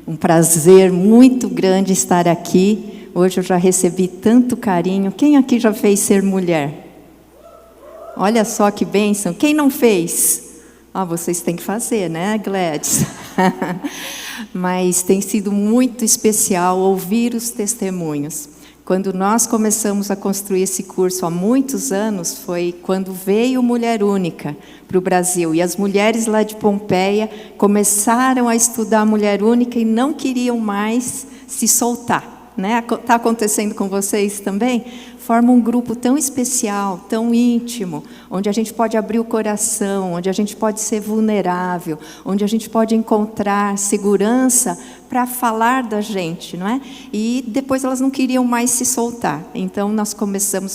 Um prazer muito grande estar aqui. Hoje eu já recebi tanto carinho. Quem aqui já fez Ser Mulher? Olha só que bênção. Quem não fez? Vocês têm que fazer, né, Gladys? Mas tem sido muito especial ouvir os testemunhos. Quando nós começamos a construir esse curso há muitos anos, foi quando veio Mulher Única para o Brasil. E as mulheres lá de Pompeia começaram a estudar a Mulher Única e não queriam mais se soltar. Está acontecendo com vocês também? Forma um grupo tão especial, tão íntimo, onde a gente pode abrir o coração, onde a gente pode ser vulnerável, onde a gente pode encontrar segurança para falar da gente, não é? E depois elas não queriam mais se soltar. Então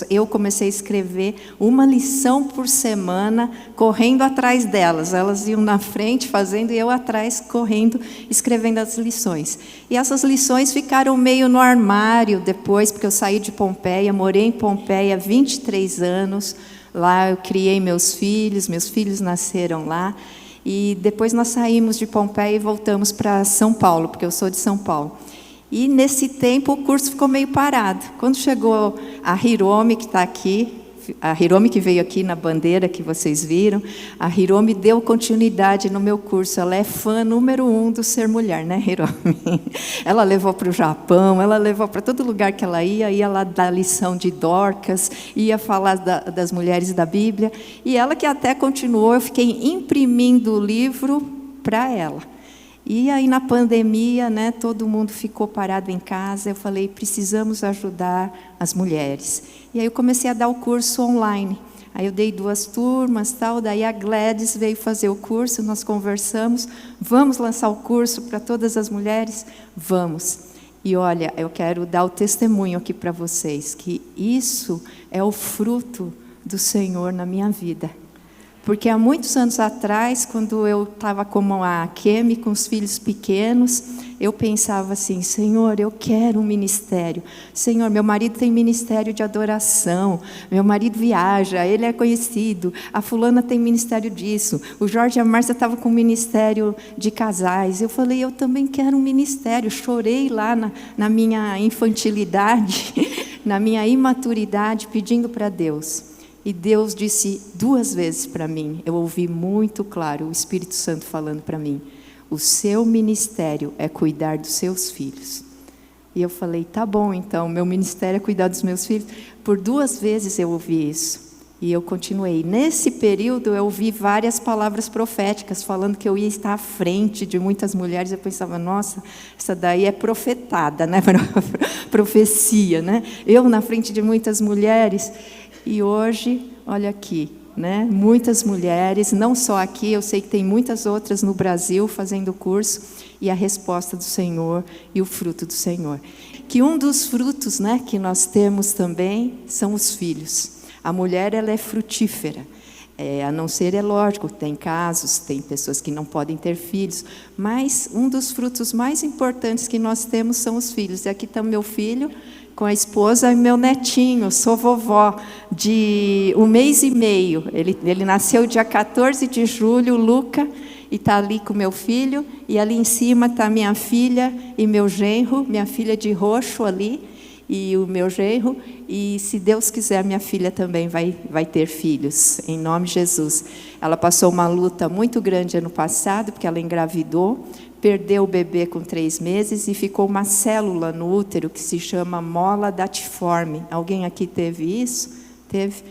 eu comecei a escrever uma lição por semana, correndo atrás delas. Elas iam na frente fazendo e eu atrás correndo, escrevendo as lições. E essas lições ficaram meio no armário depois, porque eu saí de Pompeia, morei em Pompeia 23 anos. Lá eu criei meus filhos nasceram lá. E depois nós saímos de Pompeia e voltamos para São Paulo, porque eu sou de São Paulo. E nesse tempo o curso ficou meio parado. Quando chegou a Hiromi, que está aqui, a Hiromi que veio aqui na bandeira que vocês viram, a Hiromi deu continuidade no meu curso. Ela é fã número 1 do Ser Mulher, né, Hiromi? Ela levou para o Japão, ela levou para todo lugar que ela ia lá dar lição de Dorcas, ia falar das mulheres da Bíblia, e ela que até continuou, eu fiquei imprimindo o livro para ela. E aí na pandemia, né, todo mundo ficou parado em casa, eu falei, precisamos ajudar as mulheres. E aí eu comecei a dar o curso online. Aí eu dei 2 turmas, daí a Gladys veio fazer o curso, nós conversamos, vamos lançar o curso para todas as mulheres? Vamos. E olha, eu quero dar o testemunho aqui para vocês, que isso é o fruto do Senhor na minha vida. Porque há muitos anos atrás, quando eu estava como a Kemi, com os filhos pequenos, eu pensava assim, Senhor, eu quero um ministério. Senhor, meu marido tem ministério de adoração, meu marido viaja, ele é conhecido, a fulana tem ministério disso, o Jorge e a Márcia estavam com ministério de casais. Eu falei, eu também quero um ministério. Chorei lá na minha infantilidade, na minha imaturidade, pedindo para Deus. E Deus disse 2 vezes para mim, eu ouvi muito claro o Espírito Santo falando para mim, o seu ministério é cuidar dos seus filhos. E eu falei, tá bom então, meu ministério é cuidar dos meus filhos. Por 2 vezes eu ouvi isso. E eu continuei. Nesse período eu ouvi várias palavras proféticas, falando que eu ia estar à frente de muitas mulheres. Eu pensava, nossa, essa daí é profetada, né? Profecia, né? Eu na frente de muitas mulheres. E hoje, olha aqui, né? Muitas mulheres, não só aqui, eu sei que tem muitas outras no Brasil fazendo o curso, e a resposta do Senhor e o fruto do Senhor. Que um dos frutos, né, que nós temos também são os filhos. A mulher, ela é frutífera. A não ser, é lógico, tem casos, tem pessoas que não podem ter filhos, mas um dos frutos mais importantes que nós temos são os filhos. E aqui está meu filho, com a esposa e meu netinho, sou vovó de 1 mês e meio. Ele nasceu dia 14 de julho, Luca, e está ali com meu filho, e ali em cima está minha filha e meu genro, minha filha de roxo ali, e o meu genro, e se Deus quiser, minha filha também vai ter filhos, em nome de Jesus. Ela passou uma luta muito grande ano passado, porque ela engravidou, perdeu o bebê com 3 meses e ficou uma célula no útero que se chama mola datiforme. Alguém aqui teve isso? Teve.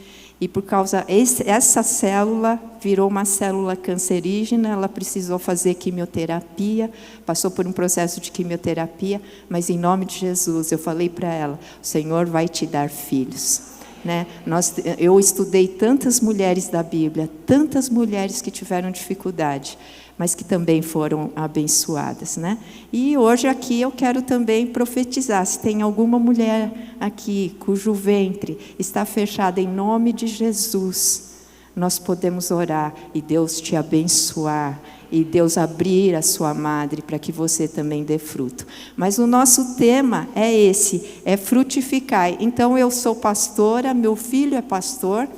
E por causa essa célula virou uma célula cancerígena, ela precisou fazer quimioterapia, passou por um processo de quimioterapia, mas em nome de Jesus, eu falei para ela, o Senhor vai te dar filhos. Né? Eu estudei tantas mulheres da Bíblia, tantas mulheres que tiveram dificuldade, mas que também foram abençoadas, né? E hoje aqui eu quero também profetizar, se tem alguma mulher aqui cujo ventre está fechado, em nome de Jesus, nós podemos orar e Deus te abençoar, e Deus abrir a sua madre para que você também dê fruto. Mas o nosso tema é esse, é frutificar. Então eu sou pastora, meu filho é pastor,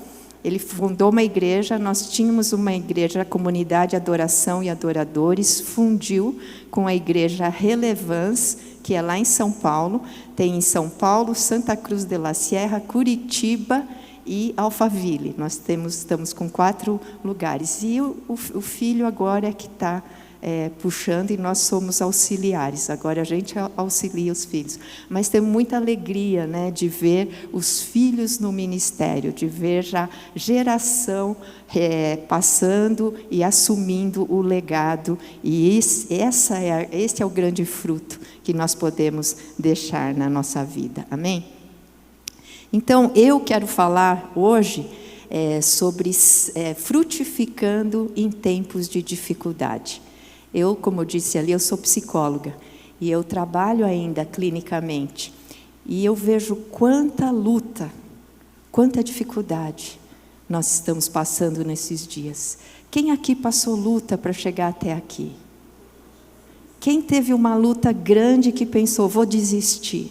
Ele fundou uma igreja, nós tínhamos uma igreja, a Comunidade Adoração e Adoradores, fundiu com a igreja Relevance, que é lá em São Paulo. Tem em São Paulo, Santa Cruz de la Sierra, Curitiba e Alphaville. Nós estamos com 4 lugares. E o filho agora é que está puxando, e nós somos auxiliares. Agora a gente auxilia os filhos. Mas temos muita alegria, né, de ver os filhos no ministério, de ver já geração passando e assumindo o legado. E esse é o grande fruto que nós podemos deixar na nossa vida. Amém? Então, eu quero falar hoje sobre frutificando em tempos de dificuldade. Eu, como eu disse ali, eu sou psicóloga e eu trabalho ainda clinicamente. E eu vejo quanta luta, quanta dificuldade nós estamos passando nesses dias. Quem aqui passou luta para chegar até aqui? Quem teve uma luta grande que pensou, vou desistir?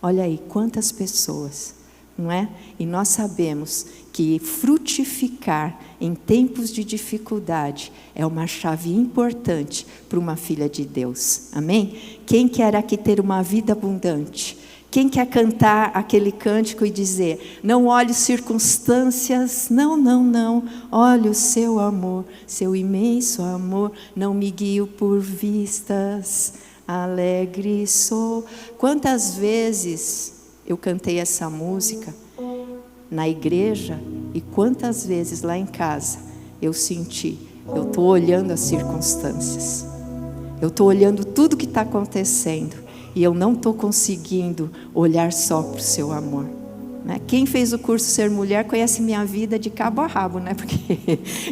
Olha aí, quantas pessoas, não é? E nós sabemos que frutificar em tempos de dificuldade é uma chave importante para uma filha de Deus. Amém? Quem quer aqui ter uma vida abundante? Quem quer cantar aquele cântico e dizer, não olhe circunstâncias, não, olhe o seu amor, seu imenso amor, não me guio por vistas, alegre sou. Quantas vezes eu cantei essa música na igreja e quantas vezes lá em casa eu senti, eu estou olhando as circunstâncias, eu estou olhando tudo que está acontecendo e eu não estou conseguindo olhar só para o seu amor. Né? Quem fez o curso Ser Mulher conhece minha vida de cabo a rabo, né? Porque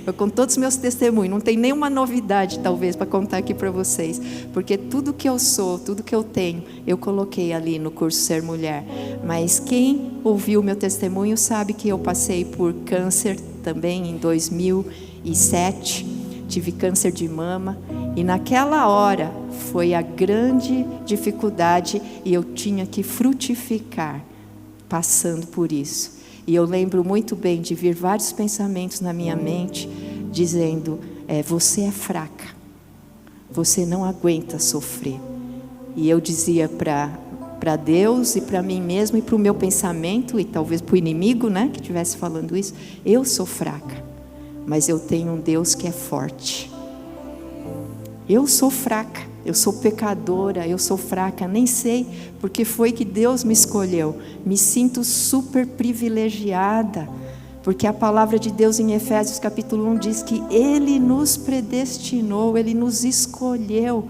eu conto todos os meus testemunhos, não tem nenhuma novidade talvez para contar aqui para vocês, porque tudo que eu sou, tudo que eu tenho, eu coloquei ali no curso Ser Mulher. Mas quem ouviu o meu testemunho sabe que eu passei por câncer também em 2007, tive câncer de mama, e naquela hora foi a grande dificuldade e eu tinha que frutificar passando por isso. E eu lembro muito bem de vir vários pensamentos na minha mente dizendo, você é fraca, você não aguenta sofrer. E eu dizia para Deus e para mim mesmo e para o meu pensamento e talvez para o inimigo, né, que estivesse falando isso, eu sou fraca, mas eu tenho um Deus que é forte. Eu sou fraca, eu sou pecadora, eu sou fraca, nem sei porque foi que Deus me escolheu. Me sinto super privilegiada, porque a palavra de Deus em Efésios capítulo 1 diz que Ele nos predestinou, Ele nos escolheu,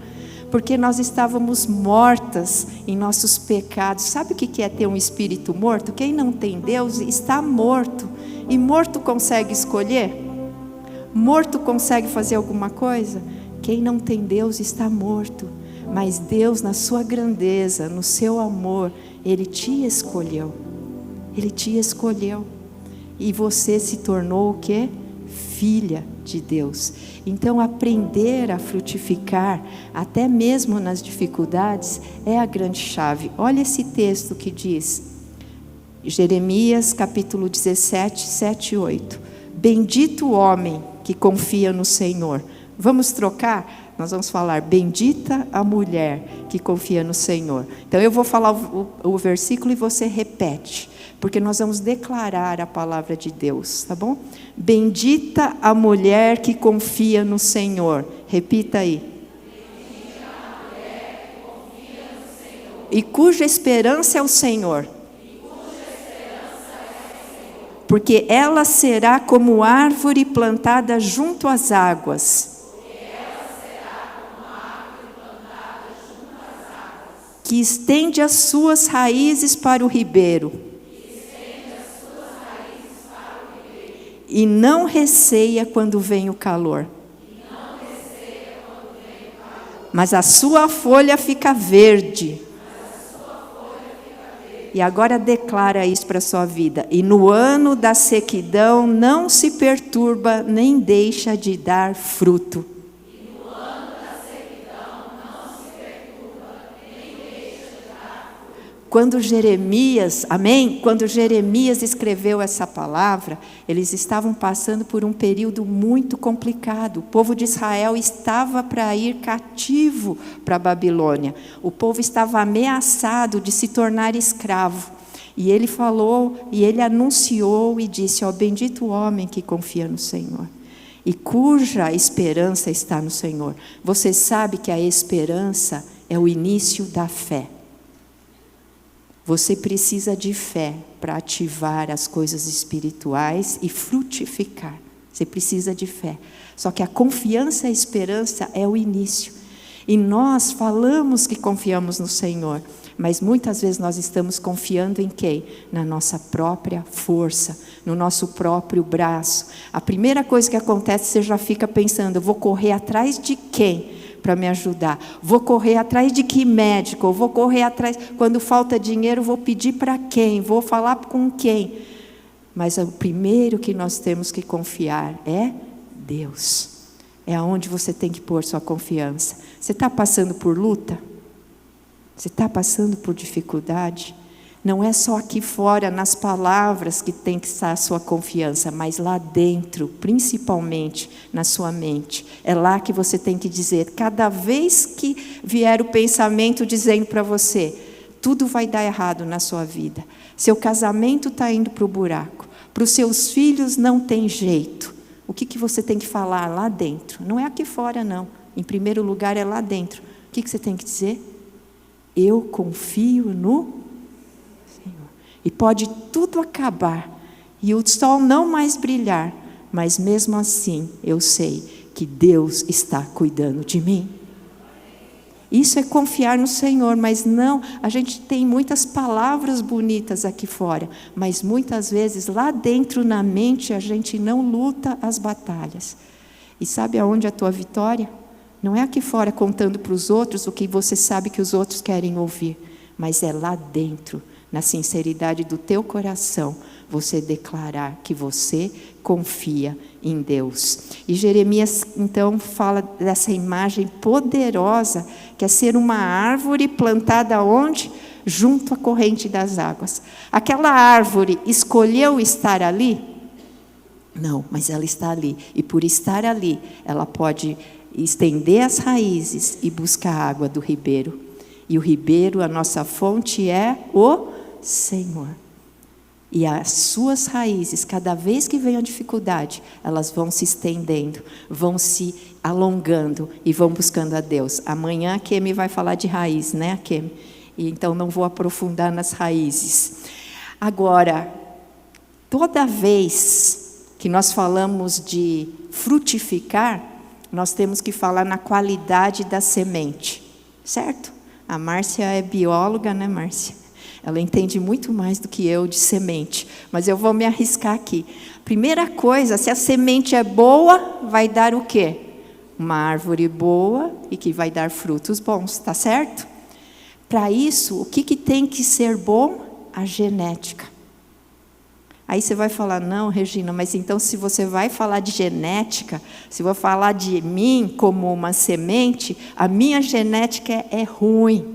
porque nós estávamos mortas em nossos pecados. Sabe o que é ter um espírito morto? Quem não tem Deus está morto. E morto consegue escolher? Morto consegue fazer alguma coisa? Quem não tem Deus está morto, mas Deus, na sua grandeza, no seu amor, Ele te escolheu. Ele te escolheu. E você se tornou o quê? Filha de Deus. Então, aprender a frutificar, até mesmo nas dificuldades, é a grande chave. Olha esse texto que diz, Jeremias capítulo 17, 7 e 8. Bendito o homem que confia no Senhor. Vamos trocar? Nós vamos falar, bendita a mulher que confia no Senhor. Então eu vou falar o versículo e você repete, porque nós vamos declarar a palavra de Deus, tá bom? Bendita a mulher que confia no Senhor. Repita aí. Bendita a mulher que confia no Senhor. E cuja esperança é o Senhor. Porque ela será como árvore plantada junto às águas. Que estende as suas raízes para o ribeiro. E não receia quando vem o calor. Mas a sua folha fica verde. E agora declara isso para a sua vida. E no ano da sequidão não se perturba, nem deixa de dar fruto. Quando Jeremias, amém? Quando Jeremias escreveu essa palavra, eles estavam passando por um período muito complicado. O povo de Israel estava para ir cativo para a Babilônia. O povo estava ameaçado de se tornar escravo. E ele falou, e ele anunciou e disse: ó, bendito o homem que confia no Senhor e cuja esperança está no Senhor. Você sabe que a esperança é o início da fé. Você precisa de fé para ativar as coisas espirituais e frutificar. Você precisa de fé. Só que a confiança e a esperança é o início. E nós falamos que confiamos no Senhor, mas muitas vezes nós estamos confiando em quem? Na nossa própria força, no nosso próprio braço. A primeira coisa que acontece, você já fica pensando: eu vou correr atrás de quem para me ajudar? Vou correr atrás de que médico? Eu vou correr atrás, quando falta dinheiro, vou pedir para quem? Vou falar com quem? Mas o primeiro que nós temos que confiar é Deus. É aonde você tem que pôr sua confiança. Você está passando por luta? Você está passando por dificuldade? Não é só aqui fora, nas palavras, que tem que estar a sua confiança, mas lá dentro, principalmente na sua mente. É lá que você tem que dizer, cada vez que vier o pensamento dizendo para você: tudo vai dar errado na sua vida, seu casamento está indo para o buraco, para os seus filhos não tem jeito. O que você tem que falar lá dentro? Não é aqui fora, não. Em primeiro lugar é lá dentro. O que você tem que dizer? Eu confio no Senhor. E pode tudo acabar, e o sol não mais brilhar, mas mesmo assim eu sei que Deus está cuidando de mim. Isso é confiar no Senhor, mas não, a gente tem muitas palavras bonitas aqui fora, mas muitas vezes lá dentro na mente a gente não luta as batalhas. E sabe aonde é a tua vitória? Não é aqui fora contando para os outros o que você sabe que os outros querem ouvir, mas é lá dentro, na sinceridade do teu coração, você declarar que você confia em Deus. E Jeremias então fala dessa imagem poderosa, que é ser uma árvore plantada onde? Junto à corrente das águas. Aquela árvore escolheu estar ali? Não, mas ela está ali. E por estar ali, ela pode estender as raízes e buscar a água do ribeiro. E o ribeiro, a nossa fonte é o Senhor. E as suas raízes, cada vez que vem a dificuldade, elas vão se estendendo, vão se alongando e vão buscando a Deus. Amanhã a Kemi vai falar de raiz, né, Kemi? E então não vou aprofundar nas raízes. Agora, toda vez que nós falamos de frutificar, nós temos que falar na qualidade da semente, certo? A Márcia é bióloga, né, Márcia? Ela entende muito mais do que eu de semente, mas eu vou me arriscar aqui. Primeira coisa, se a semente é boa, vai dar o quê? Uma árvore boa e que vai dar frutos bons, tá certo? Para isso, o que tem que ser bom? A genética. Aí você vai falar: não, Regina, mas então se você vai falar de genética, se eu vou falar de mim como uma semente, a minha genética é ruim.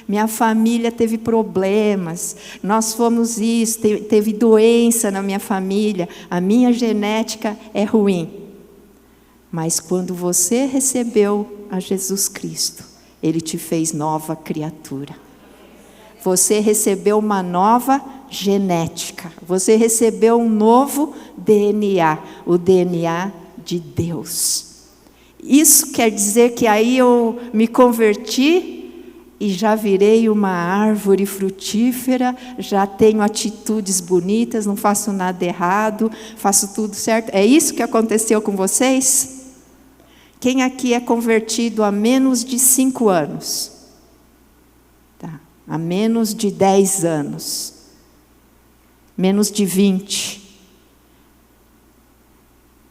Minha família teve problemas, nós fomos isso, teve doença na minha família, a minha genética é ruim. Mas quando você recebeu a Jesus Cristo, Ele te fez nova criatura. Você recebeu uma nova genética, você recebeu um novo DNA, o DNA de Deus. Isso quer dizer que aí eu me converti e já virei uma árvore frutífera, já tenho atitudes bonitas, não faço nada errado, faço tudo certo. É isso que aconteceu com vocês? Quem aqui é convertido há menos de 5 anos? Tá. Há menos de 10 anos? Menos de 20?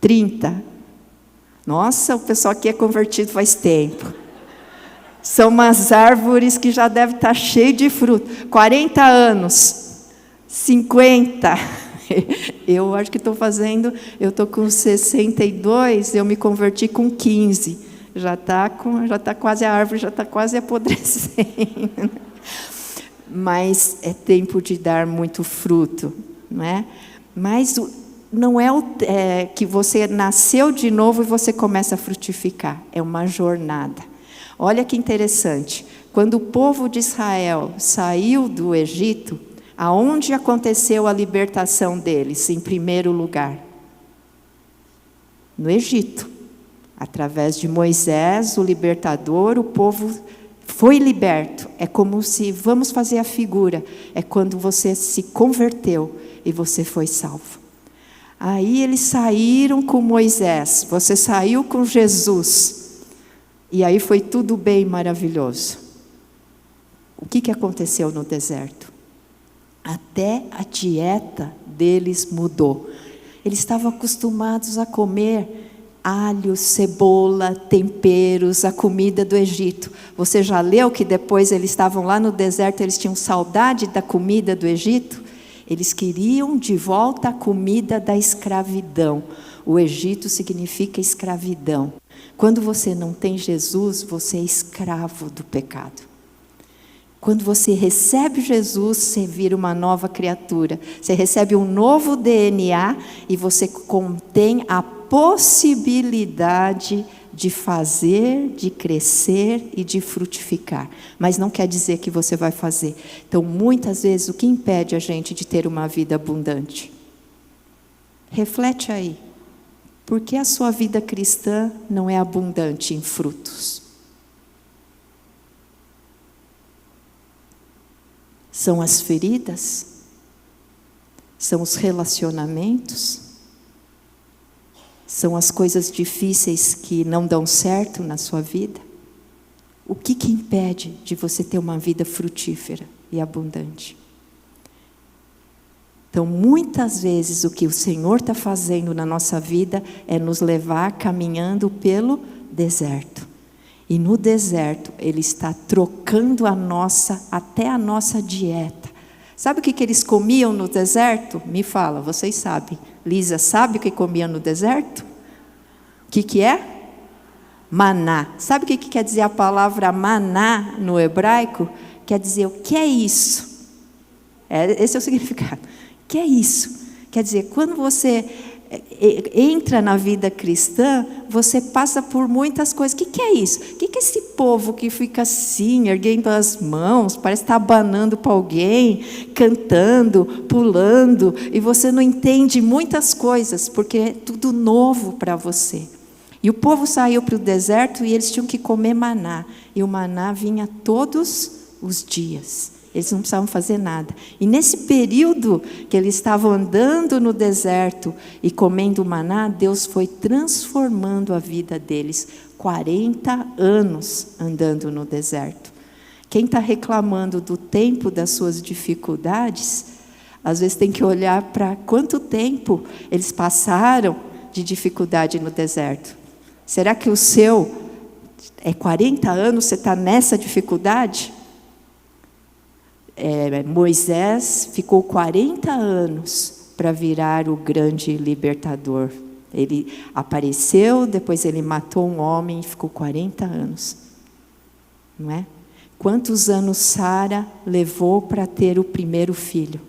30? Nossa, o pessoal aqui é convertido faz tempo. São umas árvores que já devem estar cheias de fruto. 40 anos, 50. Eu acho que estou fazendo, eu estou com 62, eu me converti com 15. Já está quase, a árvore já está quase apodrecendo. mas é tempo de dar muito fruto, não é? Mas não é que você nasceu de novo e você começa a frutificar, é uma jornada. Olha que interessante, quando o povo de Israel saiu do Egito, aonde aconteceu a libertação deles, em primeiro lugar? No Egito. Através de Moisés, o libertador, o povo foi liberto. É como se, vamos fazer a figura, é quando você se converteu e você foi salvo. Aí eles saíram com Moisés, você saiu com Jesus. E aí foi tudo bem maravilhoso. O que aconteceu no deserto? Até a dieta deles mudou. Eles estavam acostumados a comer alho, cebola, temperos, a comida do Egito. Você já leu que depois eles estavam lá no deserto, eles tinham saudade da comida do Egito? Eles queriam de volta a comida da escravidão. O Egito significa escravidão. Quando você não tem Jesus, você é escravo do pecado. Quando você recebe Jesus, você vira uma nova criatura. Você recebe um novo DNA e você contém a possibilidade de fazer, de crescer e de frutificar. Mas não quer dizer que você vai fazer. Então, muitas vezes, o que impede a gente de ter uma vida abundante? Reflete aí. Por que a sua vida cristã não é abundante em frutos? São as feridas? São os relacionamentos? São as coisas difíceis que não dão certo na sua vida? O que impede de você ter uma vida frutífera e abundante? Então, muitas vezes o que o Senhor está fazendo na nossa vida é nos levar caminhando pelo deserto. E no deserto, Ele está trocando até a nossa dieta. Sabe o que eles comiam no deserto? Me fala, vocês sabem. Lisa, sabe o que comia no deserto? O que é? Maná. Sabe o que quer dizer a palavra maná no hebraico? Quer dizer, o que é isso? Esse é o significado. O que é isso? Quer dizer, quando você entra na vida cristã, você passa por muitas coisas. O que é isso? O que é esse povo que fica assim, erguendo as mãos, parece estar abanando para alguém, cantando, pulando, e você não entende muitas coisas, porque é tudo novo para você. E o povo saiu para o deserto e eles tinham que comer maná, e o maná vinha todos os dias. Eles não precisavam fazer nada. E nesse período que eles estavam andando no deserto e comendo maná, Deus foi transformando a vida deles. 40 anos andando no deserto. Quem está reclamando do tempo das suas dificuldades, às vezes tem que olhar para quanto tempo eles passaram de dificuldade no deserto. Será que o seu é 40 anos, você está nessa dificuldade? Moisés ficou 40 anos para virar o grande libertador. Ele apareceu, depois ele matou um homem e ficou 40 anos. Não é? Quantos anos Sara levou para ter o primeiro filho?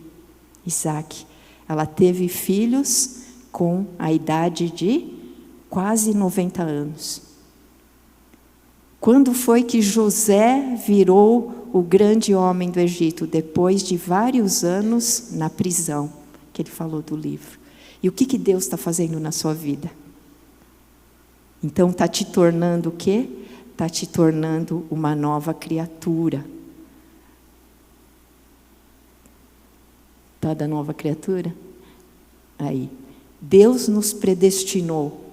Isaac. Ela teve filhos com a idade de quase 90 anos. Quando foi que José virou o grande homem do Egito? Depois de vários anos na prisão, que ele falou do livro. E o que Deus está fazendo na sua vida? Então está te tornando o quê? Está te tornando uma nova criatura. Está da nova criatura? Aí. Deus nos predestinou.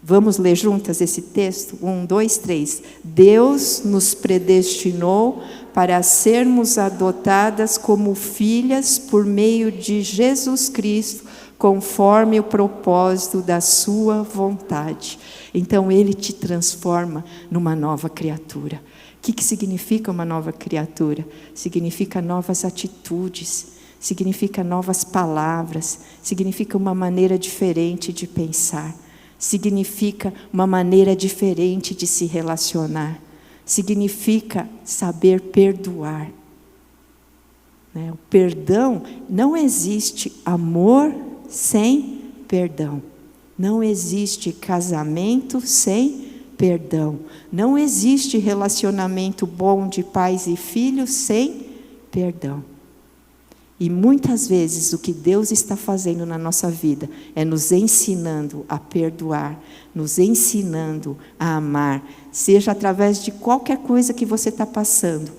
Vamos ler juntas esse texto? 1, 2, 3. Deus nos predestinou para sermos adotadas como filhas por meio de Jesus Cristo, conforme o propósito da sua vontade. Então, Ele te transforma numa nova criatura. O que significa uma nova criatura? Significa novas atitudes, significa novas palavras, significa uma maneira diferente de pensar. Significa uma maneira diferente de se relacionar. Significa saber perdoar. O perdão, não existe amor sem perdão. Não existe casamento sem perdão. Não existe relacionamento bom de pais e filhos sem perdão. E muitas vezes o que Deus está fazendo na nossa vida é nos ensinando a perdoar, nos ensinando a amar, seja através de qualquer coisa que você está passando.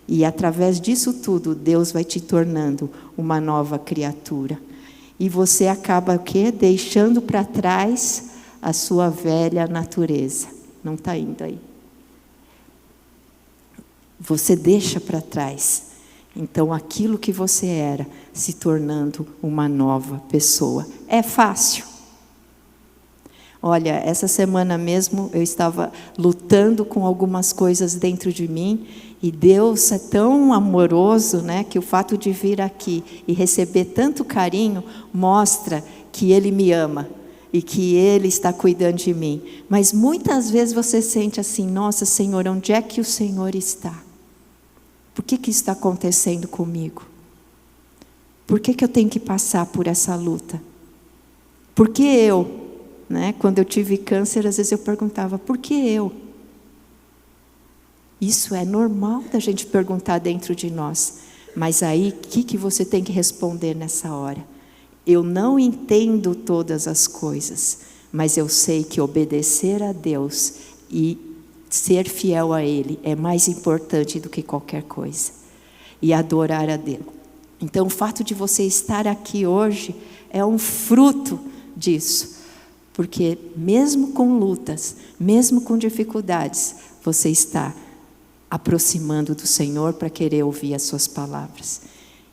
E através disso tudo, Deus vai te tornando uma nova criatura. E você acaba o quê? Deixando para trás a sua velha natureza. Não está indo aí. Você deixa para trás. Então, aquilo que você era, se tornando uma nova pessoa. É fácil. Olha, essa semana mesmo eu estava lutando com algumas coisas dentro de mim, e Deus é tão amoroso, que o fato de vir aqui e receber tanto carinho mostra que Ele me ama e que Ele está cuidando de mim. Mas muitas vezes você sente assim: nossa, Senhor, onde é que o Senhor está? Por que isso está acontecendo comigo? Por que eu tenho que passar por essa luta? Por que eu? Quando eu tive câncer, às vezes eu perguntava: por que eu? Isso é normal da gente perguntar dentro de nós. Mas aí, o que você tem que responder nessa hora? Eu não entendo todas as coisas, mas eu sei que obedecer a Deus e ser fiel a Ele é mais importante do que qualquer coisa. E adorar a Deus. Então, o fato de você estar aqui hoje é um fruto disso. Porque mesmo com lutas, mesmo com dificuldades, você está aproximando do Senhor para querer ouvir as suas palavras.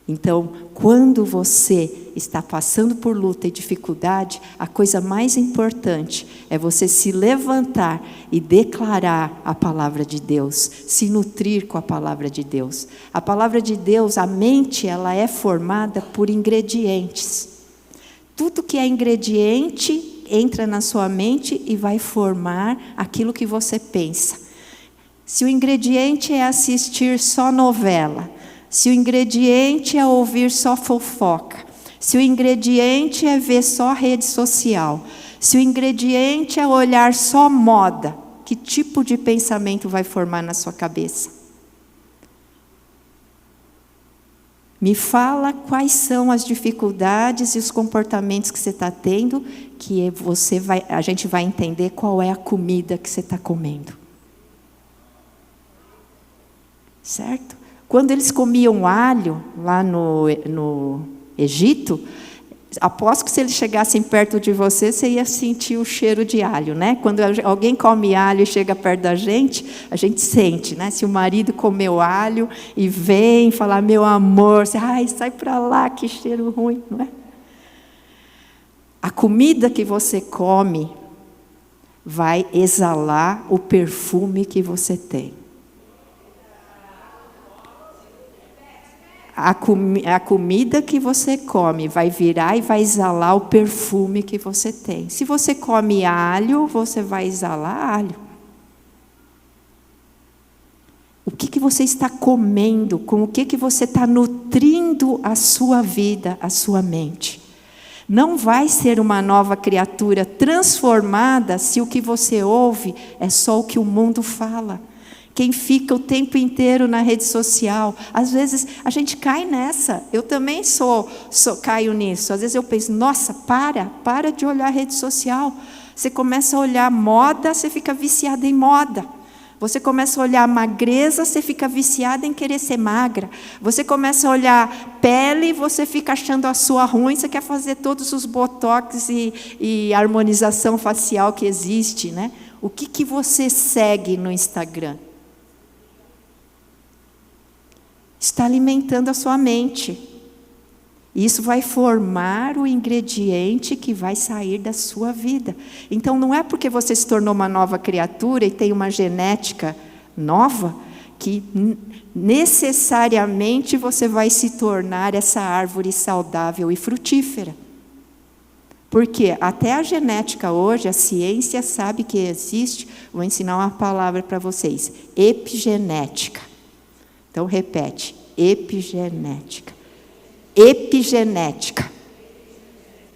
Então, quando você está passando por luta e dificuldade, a coisa mais importante é você se levantar e declarar a palavra de Deus, se nutrir com a palavra de Deus. A palavra de Deus, a mente, ela é formada por ingredientes. Tudo que é ingrediente entra na sua mente e vai formar aquilo que você pensa. Se o ingrediente é assistir só novela, se o ingrediente é ouvir só fofoca, se o ingrediente é ver só rede social, se o ingrediente é olhar só moda, que tipo de pensamento vai formar na sua cabeça? Me fala quais são as dificuldades e os comportamentos que você está tendo, que a gente vai entender qual é a comida que você está comendo. Certo? Quando eles comiam alho lá no Egito, aposto que se eles chegassem perto de você, você ia sentir o cheiro de alho, Quando alguém come alho e chega perto da gente, a gente sente, Se o marido comeu alho e vem falar: meu amor, você, sai para lá, que cheiro ruim, não é? A comida que você come vai exalar o perfume que você tem. A comida que você come vai virar e vai exalar o perfume que você tem. Se você come alho, você vai exalar alho. O que você está comendo? Com o que você está nutrindo a sua vida, a sua mente? Não vai ser uma nova criatura transformada se o que você ouve é só o que o mundo fala. Quem fica o tempo inteiro na rede social, às vezes a gente cai nessa. Eu também caio nisso. Às vezes eu penso: nossa, para de olhar a rede social. Você começa a olhar moda, você fica viciada em moda. Você começa a olhar magreza, você fica viciada em querer ser magra. Você começa a olhar pele, você fica achando a sua ruim, você quer fazer todos os botox e harmonização facial que existe, O que você segue no Instagram? Está alimentando a sua mente. Isso vai formar o ingrediente que vai sair da sua vida. Então, não é porque você se tornou uma nova criatura e tem uma genética nova, que necessariamente você vai se tornar essa árvore saudável e frutífera. Porque até a genética hoje, a ciência sabe que existe, vou ensinar uma palavra para vocês: epigenética. Então, repete: Epigenética. Epigenética.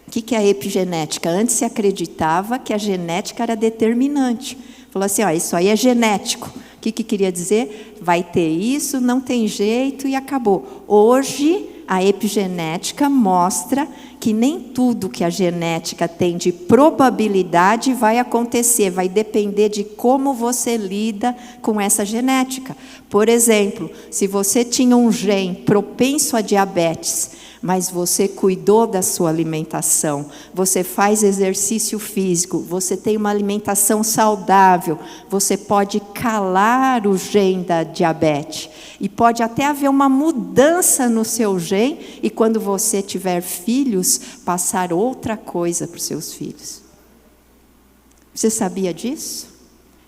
O que é a epigenética? Antes se acreditava que a genética era determinante. Falou assim, ó, isso aí é genético. O que queria dizer? Vai ter isso, não tem jeito e acabou. Hoje, a epigenética mostra que nem tudo que a genética tem de probabilidade vai acontecer, vai depender de como você lida com essa genética. Por exemplo, se você tinha um gene propenso a diabetes, mas você cuidou da sua alimentação, você faz exercício físico, você tem uma alimentação saudável, você pode calar o gene da diabetes. E pode até haver uma mudança no seu gene, e quando você tiver filhos, passar outra coisa para os seus filhos. Você sabia disso?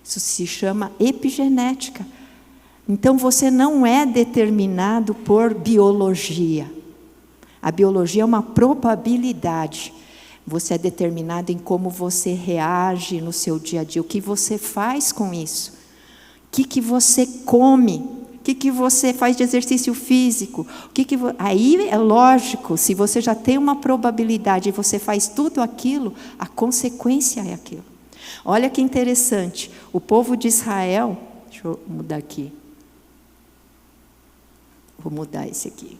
Isso se chama epigenética. Então você não é determinado por biologia. A biologia é uma probabilidade. Você é determinado em como você reage no seu dia a dia, o que você faz com isso, o que você come, o que você faz de exercício físico, aí é lógico, se você já tem uma probabilidade e você faz tudo aquilo, a consequência é aquilo. Olha que interessante, o povo de Israel, deixa eu mudar aqui, vou mudar esse aqui.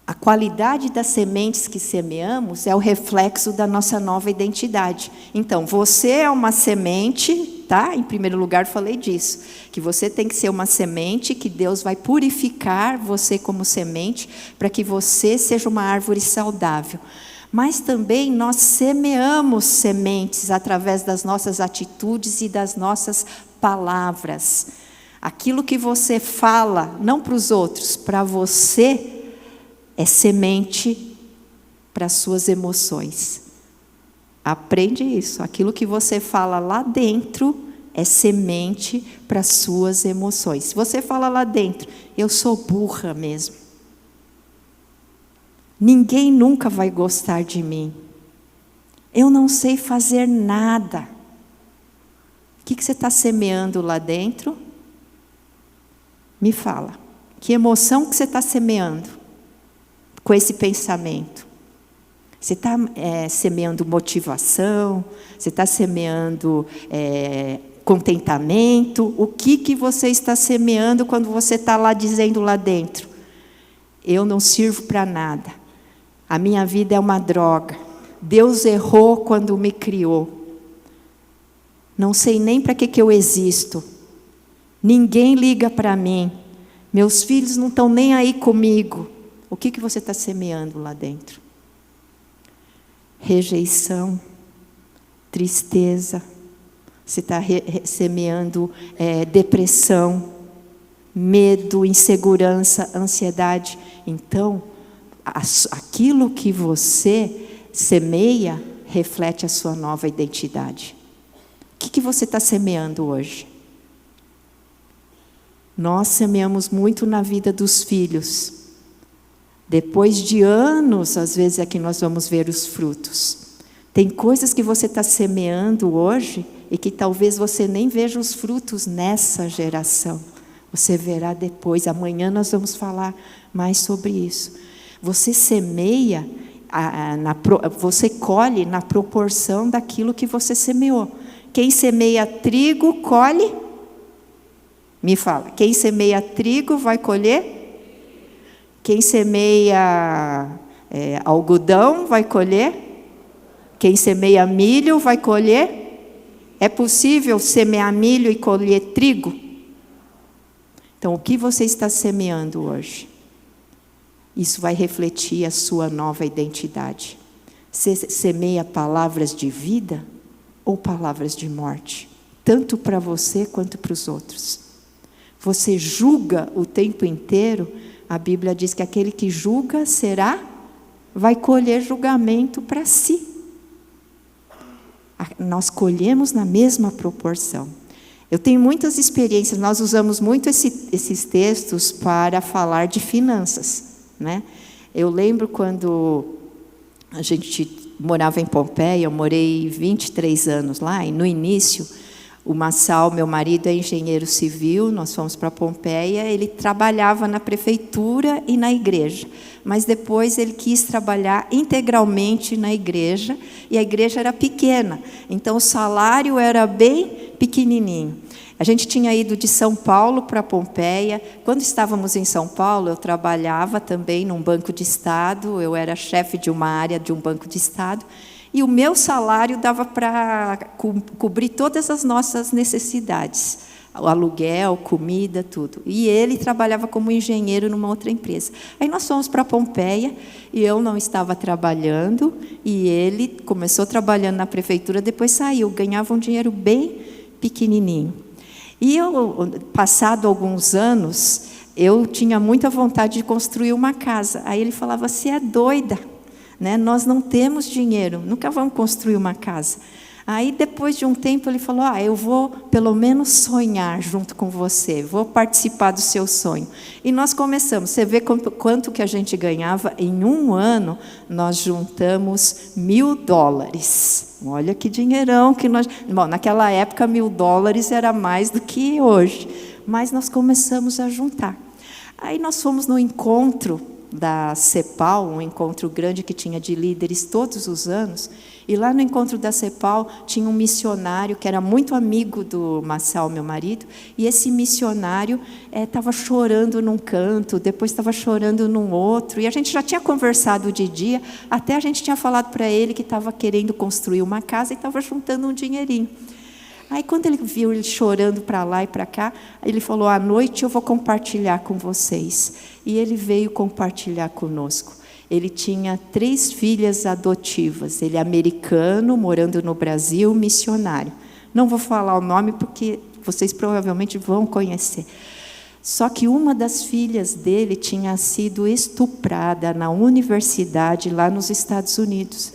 A qualidade das sementes que semeamos é o reflexo da nossa nova identidade. Então, você é uma semente, tá? Em primeiro lugar, falei disso, que você tem que ser uma semente, que Deus vai purificar você como semente, para que você seja uma árvore saudável. Mas também nós semeamos sementes através das nossas atitudes e das nossas palavras. Aquilo que você fala, não para os outros, para você, é semente para as suas emoções. Aprende isso. Aquilo que você fala lá dentro é semente para as suas emoções. Se você fala lá dentro, eu sou burra mesmo. Ninguém nunca vai gostar de mim. Eu não sei fazer nada. O que você está semeando lá dentro? Me fala. Que emoção que você está semeando com esse pensamento? Você está semeando motivação? Você está semeando contentamento? O que você está semeando quando você está lá dizendo lá dentro? Eu não sirvo para nada. A minha vida é uma droga. Deus errou quando me criou. Não sei nem para que eu existo. Ninguém liga para mim. Meus filhos não estão nem aí comigo. O que você está semeando lá dentro? Rejeição, tristeza, você está semeando depressão, medo, insegurança, ansiedade. Então, aquilo que você semeia reflete a sua nova identidade. O que você está semeando hoje? Nós semeamos muito na vida dos filhos. Depois de anos, às vezes é que nós vamos ver os frutos. Tem coisas que você está semeando hoje e que talvez você nem veja os frutos nessa geração. Você verá depois. Amanhã nós vamos falar mais sobre isso. Você semeia, você colhe na proporção daquilo que você semeou. Quem semeia trigo, colhe? Me fala. Quem semeia trigo vai colher? Quem semeia algodão vai colher? Quem semeia milho vai colher? É possível semear milho e colher trigo? Então, o que você está semeando hoje? Isso vai refletir a sua nova identidade. Você semeia palavras de vida ou palavras de morte? Tanto para você quanto para os outros. Você julga o tempo inteiro? A Bíblia diz que aquele que julga vai colher julgamento para si. Nós colhemos na mesma proporção. Eu tenho muitas experiências, nós usamos muito esses textos para falar de finanças, né? Eu lembro quando a gente morava em Pompeia, eu morei 23 anos lá, e no início, O Massal, meu marido, é engenheiro civil, nós fomos para Pompeia, ele trabalhava na prefeitura e na igreja, mas depois ele quis trabalhar integralmente na igreja, e a igreja era pequena, então o salário era bem pequenininho. A gente tinha ido de São Paulo para Pompeia. Quando estávamos em São Paulo, eu trabalhava também num banco de estado, eu era chefe de uma área de um banco de estado, e o meu salário dava para cobrir todas as nossas necessidades, o aluguel, comida, tudo. E ele trabalhava como engenheiro numa outra empresa. Aí nós fomos para Pompeia, e eu não estava trabalhando, e ele começou trabalhando na prefeitura, depois saiu, ganhava um dinheiro bem pequenininho. E eu, passado alguns anos, eu tinha muita vontade de construir uma casa. Aí ele falava, você é doida, né? Nós não temos dinheiro, nunca vamos construir uma casa. Aí, depois de um tempo, ele falou, eu vou pelo menos sonhar junto com você, vou participar do seu sonho. E nós começamos, você vê quanto que a gente ganhava, em um ano, nós juntamos $1.000. Olha que dinheirão que nós... Bom, naquela época, $1.000 era mais do que hoje, mas nós começamos a juntar. Aí nós fomos no encontro da CEPAL, um encontro grande que tinha de líderes todos os anos, e lá no encontro da CEPAL tinha um missionário que era muito amigo do Massal, meu marido, e esse missionário estava chorando num canto, depois estava chorando num outro, e a gente já tinha conversado de dia, até a gente tinha falado para ele que estava querendo construir uma casa e estava juntando um dinheirinho. Aí, quando ele viu ele chorando para lá e para cá, ele falou, à noite eu vou compartilhar com vocês. E ele veio compartilhar conosco. Ele tinha 3 filhas adotivas. Ele é americano, morando no Brasil, missionário. Não vou falar o nome, porque vocês provavelmente vão conhecer. Só que uma das filhas dele tinha sido estuprada na universidade, lá nos Estados Unidos.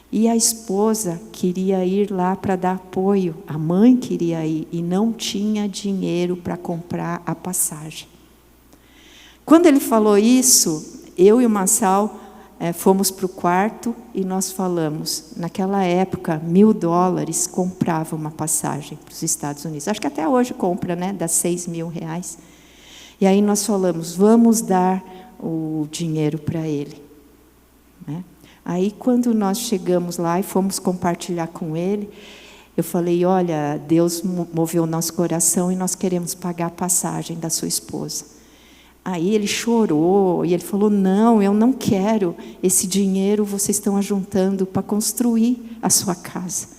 E a esposa queria ir lá para dar apoio, a mãe queria ir, e não tinha dinheiro para comprar a passagem. Quando ele falou isso, eu e o Massal fomos para o quarto e nós falamos, naquela época, $1.000 comprava uma passagem para os Estados Unidos. Acho que até hoje compra, né? Dá R$6.000. E aí nós falamos, vamos dar o dinheiro para ele, né? Aí, quando nós chegamos lá e fomos compartilhar com ele, eu falei, olha, Deus moveu o nosso coração e nós queremos pagar a passagem da sua esposa. Aí ele chorou e ele falou, não, eu não quero, esse dinheiro vocês estão ajuntando para construir a sua casa.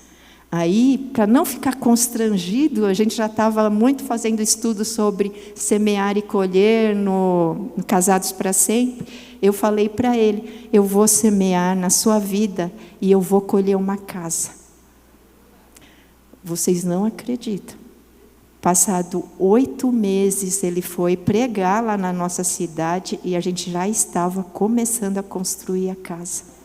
Aí, para não ficar constrangido, a gente já estava muito fazendo estudo sobre semear e colher no Casados para Sempre. Eu falei para ele, eu vou semear na sua vida e eu vou colher uma casa. Vocês não acreditam. Passado 8 meses, ele foi pregar lá na nossa cidade e a gente já estava começando a construir a casa.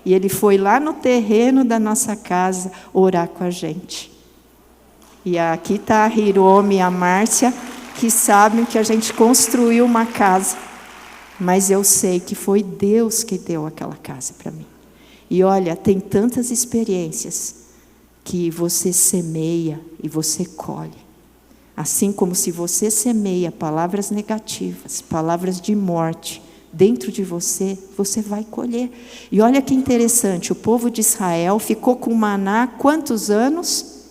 E ele foi lá no terreno da nossa casa orar com a gente. E aqui está a Hiromi e a Márcia, que sabem que a gente construiu uma casa. Mas eu sei que foi Deus que deu aquela casa para mim. E olha, tem tantas experiências que você semeia e você colhe. Assim como se você semeia palavras negativas, palavras de morte, dentro de você, você vai colher. E olha que interessante, o povo de Israel ficou com maná quantos anos?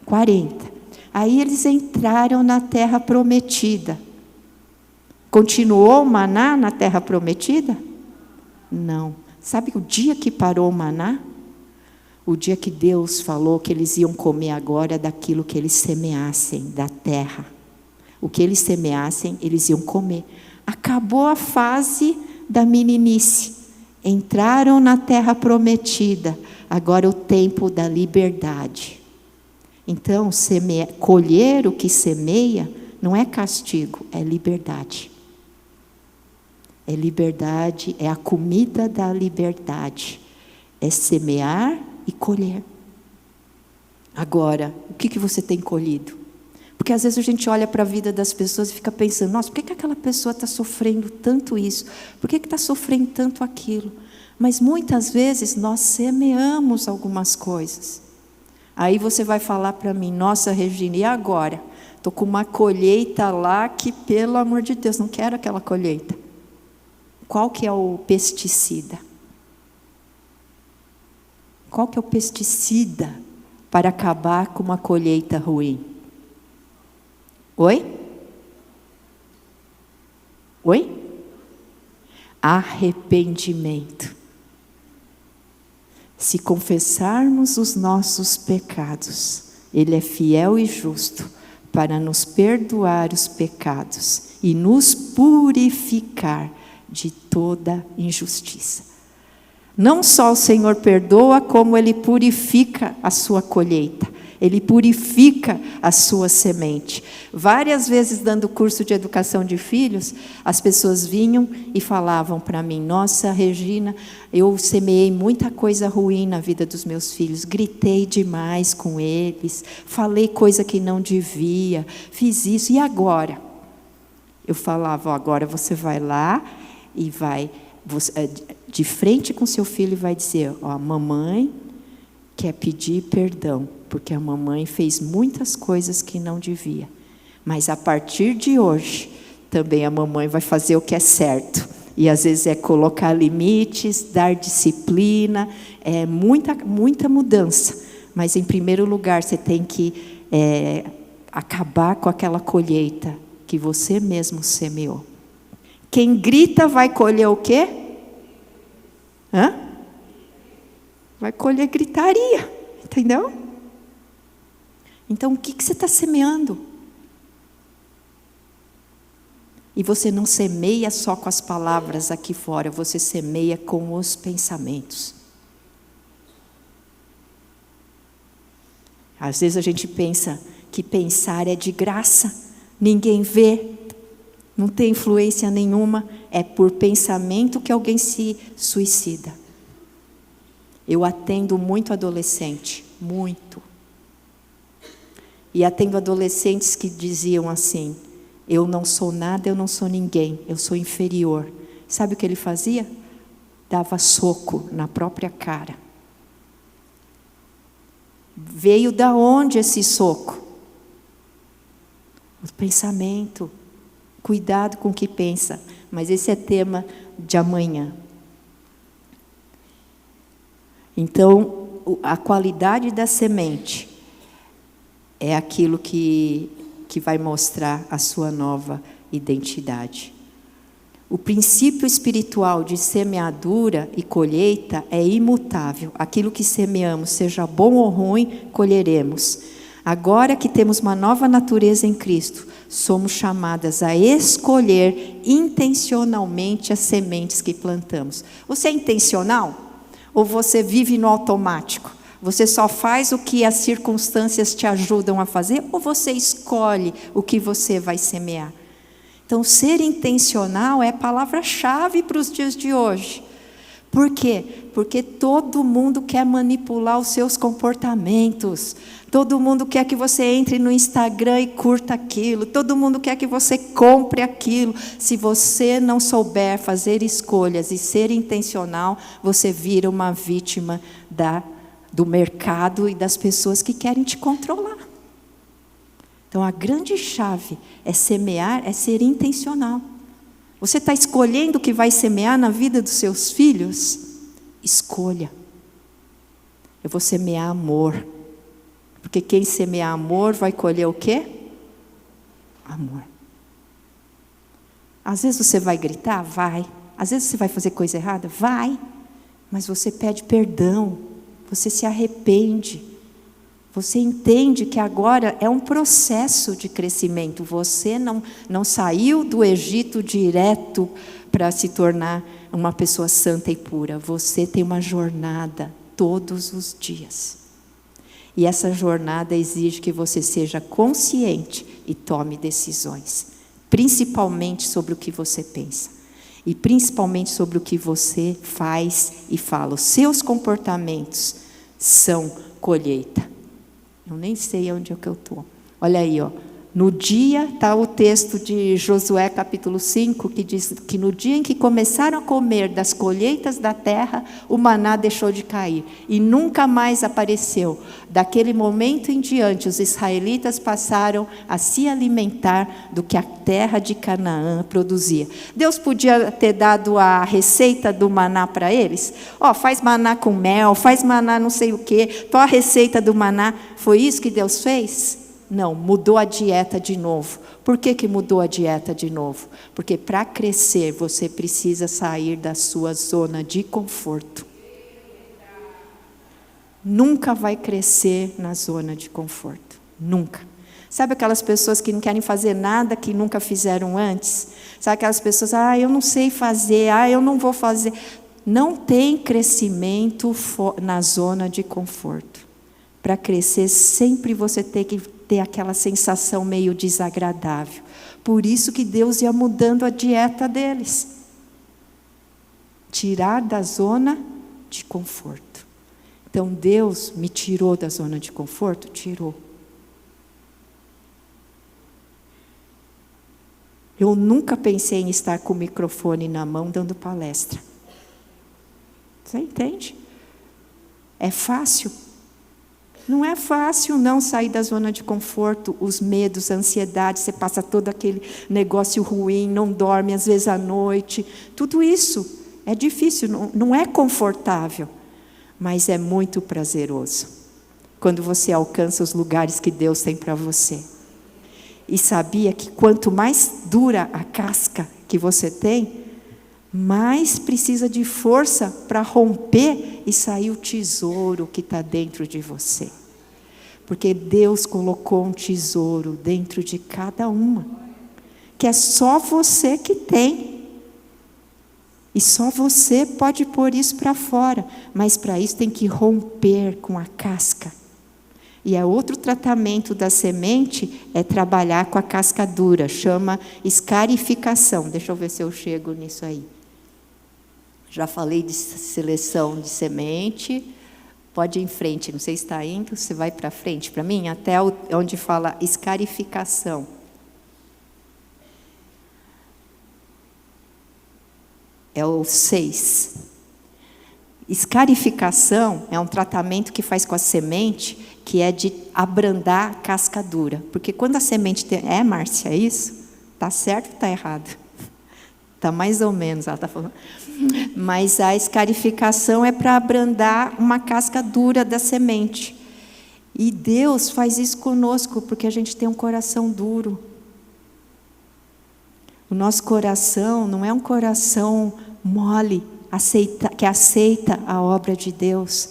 40. Aí eles entraram na terra prometida. Continuou o maná na terra prometida? Não. Sabe o dia que parou o maná? O dia que Deus falou que eles iam comer agora daquilo que eles semeassem, da terra. O que eles semeassem, eles iam comer. Acabou a fase da meninice. Entraram na terra prometida. Agora é o tempo da liberdade. Então, colher o que semeia não é castigo, é liberdade. É liberdade, é a comida da liberdade. É semear e colher. Agora, o que você tem colhido? Porque às vezes a gente olha para a vida das pessoas e fica pensando, nossa, por que aquela pessoa está sofrendo tanto isso? Por que está sofrendo tanto aquilo? Mas muitas vezes nós semeamos algumas coisas. Aí você vai falar para mim: nossa, Regina, e agora? Estou com uma colheita lá que, pelo amor de Deus, não quero aquela colheita. Qual que é o pesticida? Qual que é o pesticida para acabar com uma colheita ruim? Oi? Oi? Arrependimento. Se confessarmos os nossos pecados, Ele é fiel e justo para nos perdoar os pecados e nos purificar de toda injustiça. Não só o Senhor perdoa, como Ele purifica a sua colheita. Ele purifica a sua semente. Várias vezes, dando curso de educação de filhos, as pessoas vinham e falavam para mim: nossa, Regina, eu semeei muita coisa ruim na vida dos meus filhos, gritei demais com eles, falei coisa que não devia, fiz isso, e agora? Eu falava: agora você vai lá e vai, de frente com seu filho, e vai dizer: ó, mamãe quer pedir perdão, porque a mamãe fez muitas coisas que não devia. Mas a partir de hoje, também a mamãe vai fazer o que é certo. E às vezes é colocar limites, dar disciplina, é muita mudança. Mas em primeiro lugar, você tem que acabar com aquela colheita que você mesmo semeou. Quem grita vai colher o quê? Vai colher gritaria, entendeu? Então, o que você está semeando? E você não semeia só com as palavras aqui fora, você semeia com os pensamentos. Às vezes a gente pensa que pensar é de graça, ninguém vê, não tem influência nenhuma, é por pensamento que alguém se suicida. Eu atendo muito adolescente, muito. E atendo adolescentes que diziam assim: eu não sou nada, eu não sou ninguém, eu sou inferior. Sabe o que ele fazia? Dava soco na própria cara. Veio da onde esse soco? O pensamento. Cuidado com o que pensa. Mas esse é tema de amanhã. Então, a qualidade da semente é aquilo que vai mostrar a sua nova identidade. O princípio espiritual de semeadura e colheita é imutável. Aquilo que semeamos, seja bom ou ruim, colheremos. Agora que temos uma nova natureza em Cristo, somos chamadas a escolher intencionalmente as sementes que plantamos. Você é intencional? Ou você vive no automático? Você só faz o que as circunstâncias te ajudam a fazer? Ou você escolhe o que você vai semear? Então, ser intencional é a palavra-chave para os dias de hoje. Por quê? Porque todo mundo quer manipular os seus comportamentos. Todo mundo quer que você entre no Instagram e curta aquilo. Todo mundo quer que você compre aquilo. Se você não souber fazer escolhas e ser intencional, você vira uma vítima do mercado e das pessoas que querem te controlar. Então, a grande chave é semear, é ser intencional. Você está escolhendo o que vai semear na vida dos seus filhos? Escolha. Eu vou semear amor. Porque quem semear amor vai colher o quê? Amor. Às vezes você vai gritar? Vai. Às vezes você vai fazer coisa errada? Vai. Mas você pede perdão. Você se arrepende. Você entende que agora é um processo de crescimento. Você não saiu do Egito direto para se tornar uma pessoa santa e pura. Você tem uma jornada todos os dias. E essa jornada exige que você seja consciente e tome decisões. Principalmente sobre o que você pensa. E principalmente sobre o que você faz e fala. Os seus comportamentos são colheita. Eu nem sei onde é que eu estou. Olha aí, ó. No dia, está o texto de Josué capítulo 5, que diz que no dia em que começaram a comer das colheitas da terra, o maná deixou de cair e nunca mais apareceu. Daquele momento em diante, os israelitas passaram a se alimentar do que a terra de Canaã produzia. Deus podia ter dado a receita do maná para eles. Faz maná com mel, faz maná não sei o quê, a receita do maná. Foi isso que Deus fez? Não, mudou a dieta de novo. Por que mudou a dieta de novo? Porque para crescer você precisa sair da sua zona de conforto. Nunca vai crescer na zona de conforto. Nunca. Sabe aquelas pessoas que não querem fazer nada que nunca fizeram antes? Sabe aquelas pessoas, eu não sei fazer, eu não vou fazer. Não tem crescimento na zona de conforto. Para crescer, sempre você tem que ter aquela sensação meio desagradável. Por isso que Deus ia mudando a dieta deles. Tirar da zona de conforto. Então, Deus me tirou da zona de conforto? Tirou. Eu nunca pensei em estar com o microfone na mão dando palestra. Você entende? É fácil? Não é fácil não sair da zona de conforto, os medos, a ansiedade, você passa todo aquele negócio ruim, não dorme às vezes à noite, tudo isso é difícil, não é confortável, mas é muito prazeroso, quando você alcança os lugares que Deus tem para você. E sabia que quanto mais dura a casca que você tem, mais precisa de força para romper e sair o tesouro que está dentro de você. Porque Deus colocou um tesouro dentro de cada uma, que é só você que tem. E só você pode pôr isso para fora. Mas para isso tem que romper com a casca. E outro tratamento da semente é trabalhar com a casca dura, chama escarificação. Deixa eu ver se eu chego nisso aí. Já falei de seleção de semente, pode ir em frente, não sei se está indo, você vai para frente para mim, até onde fala escarificação. É o 6. Escarificação é um tratamento que faz com a semente, que é de abrandar a casca dura. Porque quando a semente tem... Márcia, é isso? Está certo ou está errado? Está mais ou menos, ela está falando. Mas a escarificação é para abrandar uma casca dura da semente. E Deus faz isso conosco, porque a gente tem um coração duro. O nosso coração não é um coração mole, que aceita a obra de Deus.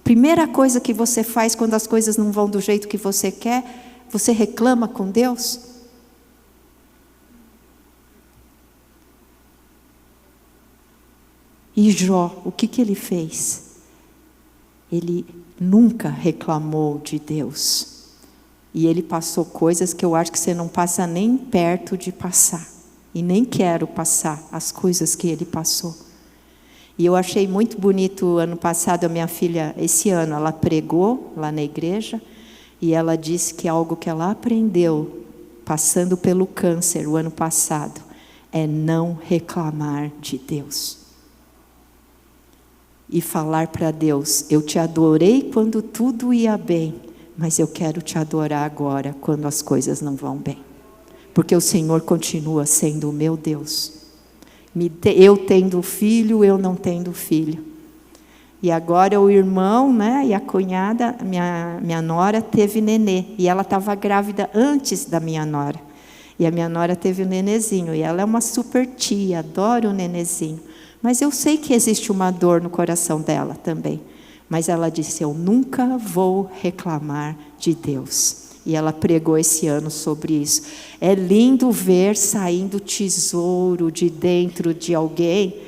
Primeira coisa que você faz quando as coisas não vão do jeito que você quer, você reclama com Deus? E Jó, o que ele fez? Ele nunca reclamou de Deus. E ele passou coisas que eu acho que você não passa nem perto de passar. E nem quero passar as coisas que ele passou. E eu achei muito bonito, ano passado, a minha filha, esse ano, ela pregou lá na igreja, e ela disse que algo que ela aprendeu, passando pelo câncer o ano passado, é não reclamar de Deus. E falar para Deus, eu te adorei quando tudo ia bem, mas eu quero te adorar agora, quando as coisas não vão bem. Porque o Senhor continua sendo o meu Deus. Eu tendo filho, eu não tendo filho. E agora o irmão, né, e a cunhada, minha nora, teve nenê. E ela estava grávida antes da minha nora. E a minha nora teve um nenezinho. E ela é uma super tia, adora o nenezinho. Mas eu sei que existe uma dor no coração dela também. Mas ela disse, eu nunca vou reclamar de Deus. E ela pregou esse ano sobre isso. É lindo ver saindo tesouro de dentro de alguém,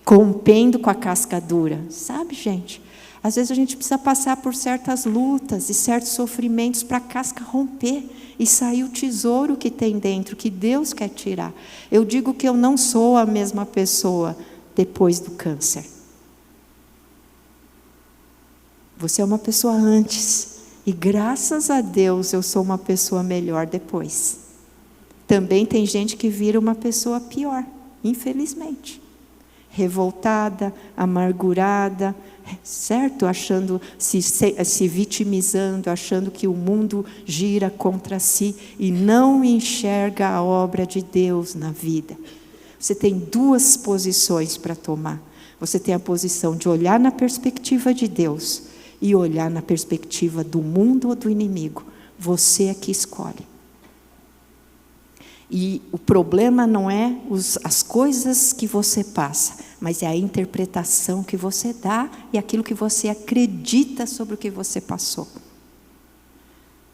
rompendo com a casca dura. Sabe, gente? Às vezes a gente precisa passar por certas lutas e certos sofrimentos para a casca romper e sair o tesouro que tem dentro, que Deus quer tirar. Eu digo que eu não sou a mesma pessoa depois do câncer. Você é uma pessoa antes. E graças a Deus eu sou uma pessoa melhor depois. Também tem gente que vira uma pessoa pior, infelizmente. Revoltada, amargurada, certo? Achando, se vitimizando, achando que o mundo gira contra si e não enxerga a obra de Deus na vida. Você tem duas posições para tomar. Você tem a posição de olhar na perspectiva de Deus e olhar na perspectiva do mundo ou do inimigo. Você é que escolhe. E o problema não é as coisas que você passa, mas é a interpretação que você dá e aquilo que você acredita sobre o que você passou.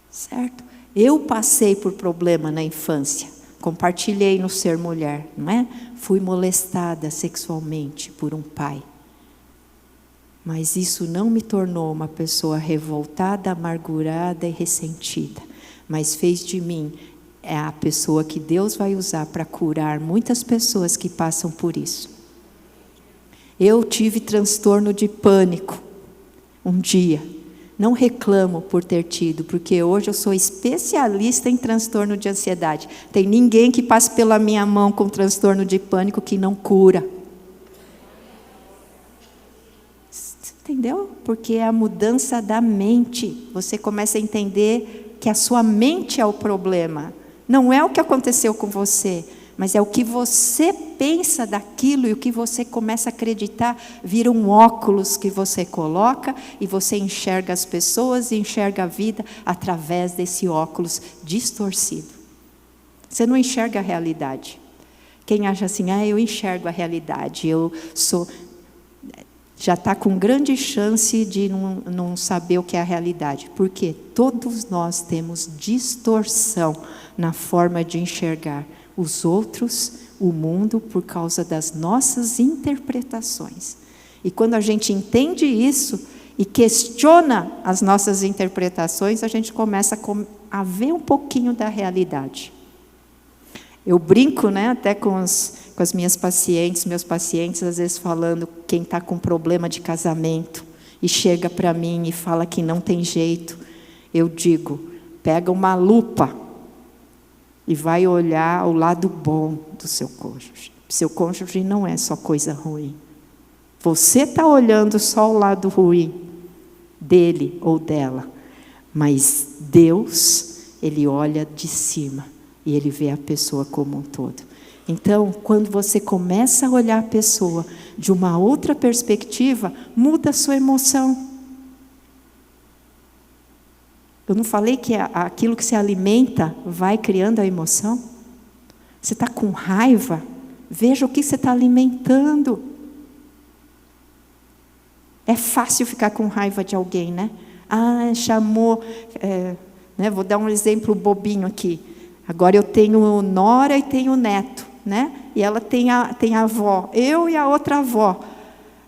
Certo? Eu passei por problema na infância, compartilhei no ser mulher, não é? Fui molestada sexualmente por um pai. Mas isso não me tornou uma pessoa revoltada, amargurada e ressentida, mas fez de mim a pessoa que Deus vai usar para curar muitas pessoas que passam por isso. Eu tive transtorno de pânico um dia. Não reclamo por ter tido, porque hoje eu sou especialista em transtorno de ansiedade. Tem ninguém que passe pela minha mão com transtorno de pânico que não cura. Entendeu? Porque é a mudança da mente. Você começa a entender que a sua mente é o problema. Não é o que aconteceu com você, mas é o que você pensa daquilo e o que você começa a acreditar, vira um óculos que você coloca e você enxerga as pessoas e enxerga a vida através desse óculos distorcido. Você não enxerga a realidade. Quem acha assim, eu enxergo a realidade, já está com grande chance de não saber o que é a realidade. Porque todos nós temos distorção na forma de enxergar os outros, o mundo, por causa das nossas interpretações. E quando a gente entende isso e questiona as nossas interpretações, a gente começa a ver um pouquinho da realidade. Eu brinco, até com as minhas pacientes, meus pacientes, às vezes falando, quem está com problema de casamento e chega para mim e fala que não tem jeito, eu digo, pega uma lupa e vai olhar o lado bom do seu cônjuge. Seu cônjuge não é só coisa ruim. Você está olhando só o lado ruim dele ou dela, mas Deus, Ele olha de cima e Ele vê a pessoa como um todo. Então, quando você começa a olhar a pessoa de uma outra perspectiva, muda a sua emoção. Eu não falei que aquilo que se alimenta vai criando a emoção? Você está com raiva? Veja o que você está alimentando. É fácil ficar com raiva de alguém, né? Chamou... vou dar um exemplo bobinho aqui. Agora eu tenho nora e tenho neto, né? E ela tem a avó. Eu e a outra avó.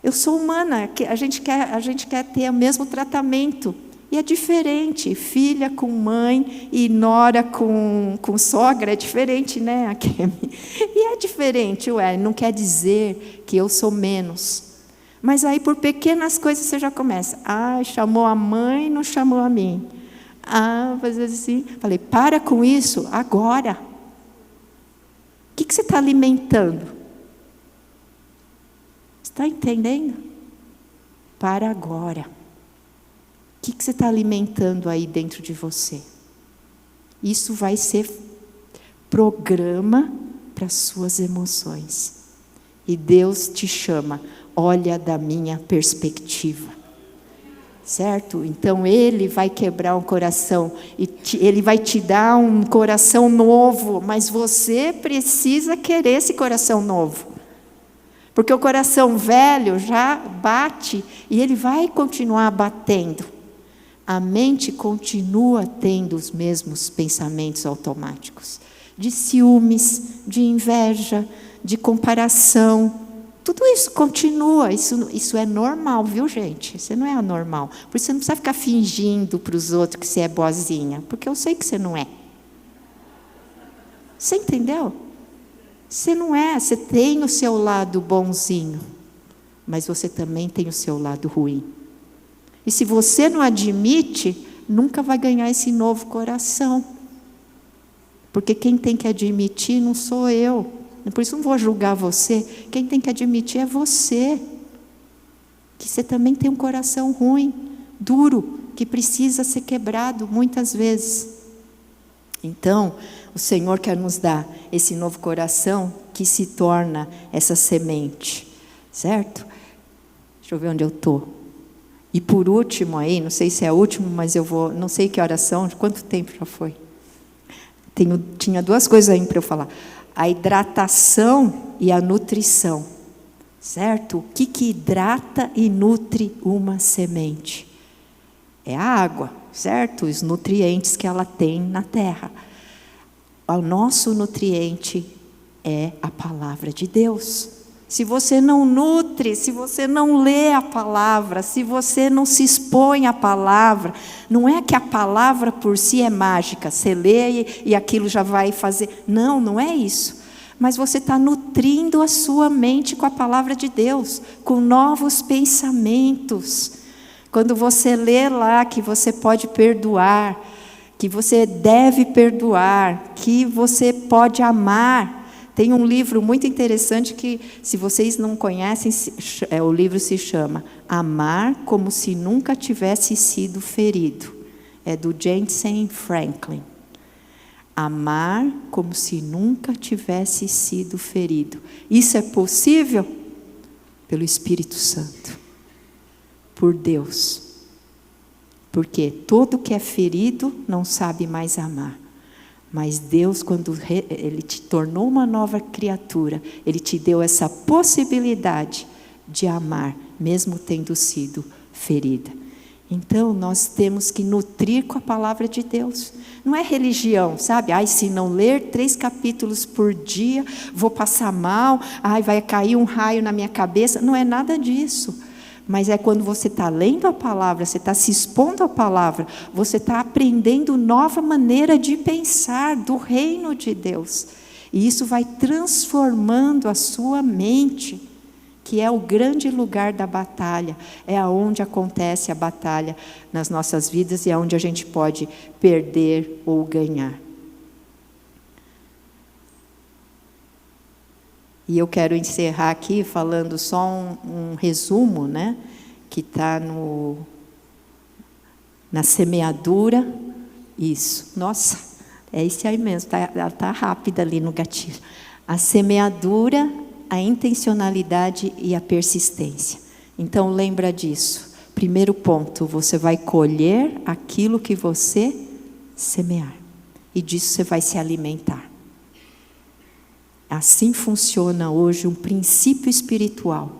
Eu sou humana. A gente quer ter o mesmo tratamento. E é diferente, filha com mãe e nora com sogra, é diferente, né? E é diferente, não quer dizer que eu sou menos. Mas aí por pequenas coisas você já começa. Chamou a mãe, não chamou a mim. Fazer assim. Falei, para com isso agora. O que você está alimentando? Você está entendendo? Para agora. O que você está alimentando aí dentro de você? Isso vai ser programa para as suas emoções. E Deus te chama, olha da minha perspectiva. Certo? Então Ele vai quebrar um coração, e Ele vai te dar um coração novo, mas você precisa querer esse coração novo. Porque o coração velho já bate, e ele vai continuar batendo. A mente continua tendo os mesmos pensamentos automáticos, de ciúmes, de inveja, de comparação. Tudo isso continua, isso é normal, viu, gente? Isso não é anormal. Por isso você não precisa ficar fingindo para os outros que você é boazinha, porque eu sei que você não é. Você entendeu? Você não é, você tem o seu lado bonzinho, mas você também tem o seu lado ruim. E se você não admite, nunca vai ganhar esse novo coração. Porque quem tem que admitir não sou eu. Por isso não vou julgar você. Quem tem que admitir é você. Que você também tem um coração ruim, duro, que precisa ser quebrado muitas vezes. Então, o Senhor quer nos dar esse novo coração que se torna essa semente. Certo? Deixa eu ver onde eu estou. E por último aí, não sei se é o último, mas eu vou, não sei que horas são, quanto tempo já foi? Tinha duas coisas aí para eu falar. A hidratação e a nutrição. Certo? O que hidrata e nutre uma semente? É a água, certo? Os nutrientes que ela tem na terra. O nosso nutriente é a palavra de Deus. Se você não nutre, se você não lê a palavra, se você não se expõe à palavra, não é que a palavra por si é mágica, você lê e aquilo já vai fazer. Não, não é isso. Mas você está nutrindo a sua mente com a palavra de Deus, com novos pensamentos. Quando você lê lá que você pode perdoar, que você deve perdoar, que você pode amar. Tem um livro muito interessante que, se vocês não conhecem, o livro se chama Amar como se nunca tivesse sido ferido. É do Jensen Franklin. Amar como se nunca tivesse sido ferido. Isso é possível? Pelo Espírito Santo. Por Deus. Porque todo que é ferido não sabe mais amar. Mas Deus, quando Ele te tornou uma nova criatura, Ele te deu essa possibilidade de amar, mesmo tendo sido ferida. Então, nós temos que nutrir com a palavra de Deus. Não é religião, sabe? Ai, se não ler 3 capítulos por dia, vou passar mal. Ai, vai cair um raio na minha cabeça. Não é nada disso. Mas é quando você está lendo a palavra, você está se expondo à palavra, você está aprendendo nova maneira de pensar do reino de Deus. E isso vai transformando a sua mente, que é o grande lugar da batalha, é aonde acontece a batalha nas nossas vidas e é onde a gente pode perder ou ganhar. E eu quero encerrar aqui falando só um resumo, né, que está na semeadura. Isso, nossa, é esse aí mesmo, tá rápida ali no gatilho. A semeadura, a intencionalidade e a persistência. Então lembra disso. Primeiro ponto, você vai colher aquilo que você semear. E disso você vai se alimentar. Assim funciona hoje um princípio espiritual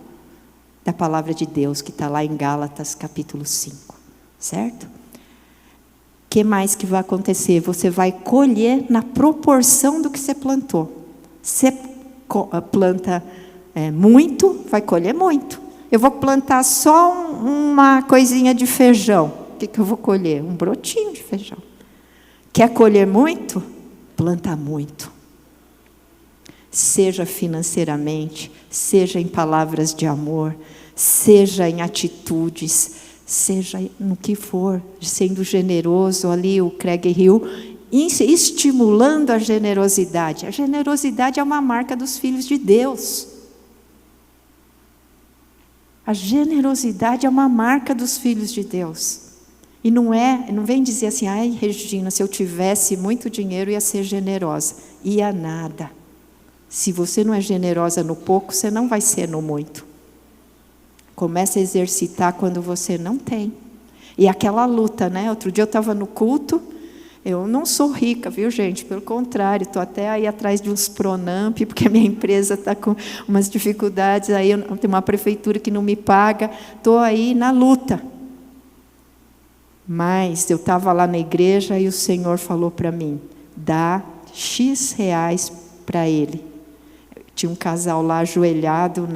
da palavra de Deus, que está lá em Gálatas capítulo 5, certo? O que mais que vai acontecer? Você vai colher na proporção do que você plantou. Você planta muito, vai colher muito. Eu vou plantar só uma coisinha de feijão. O que eu vou colher? Um brotinho de feijão. Quer colher muito? Planta muito. Seja financeiramente, seja em palavras de amor, seja em atitudes, seja no que for, sendo generoso ali, o Craig Hill, estimulando a generosidade. A generosidade é uma marca dos filhos de Deus. A generosidade é uma marca dos filhos de Deus. E não vem dizer assim, ai Regina, se eu tivesse muito dinheiro ia ser generosa. Ia nada. Se você não é generosa no pouco, você não vai ser no muito. Começa a exercitar quando você não tem. E aquela luta, né? Outro dia eu estava no culto, eu não sou rica, viu gente? Pelo contrário, estou até aí atrás de uns Pronamp, porque a minha empresa está com umas dificuldades, aí eu tenho uma prefeitura que não me paga, estou aí na luta. Mas eu estava lá na igreja e o Senhor falou para mim, dá X reais para ele. Tinha um casal lá ajoelhado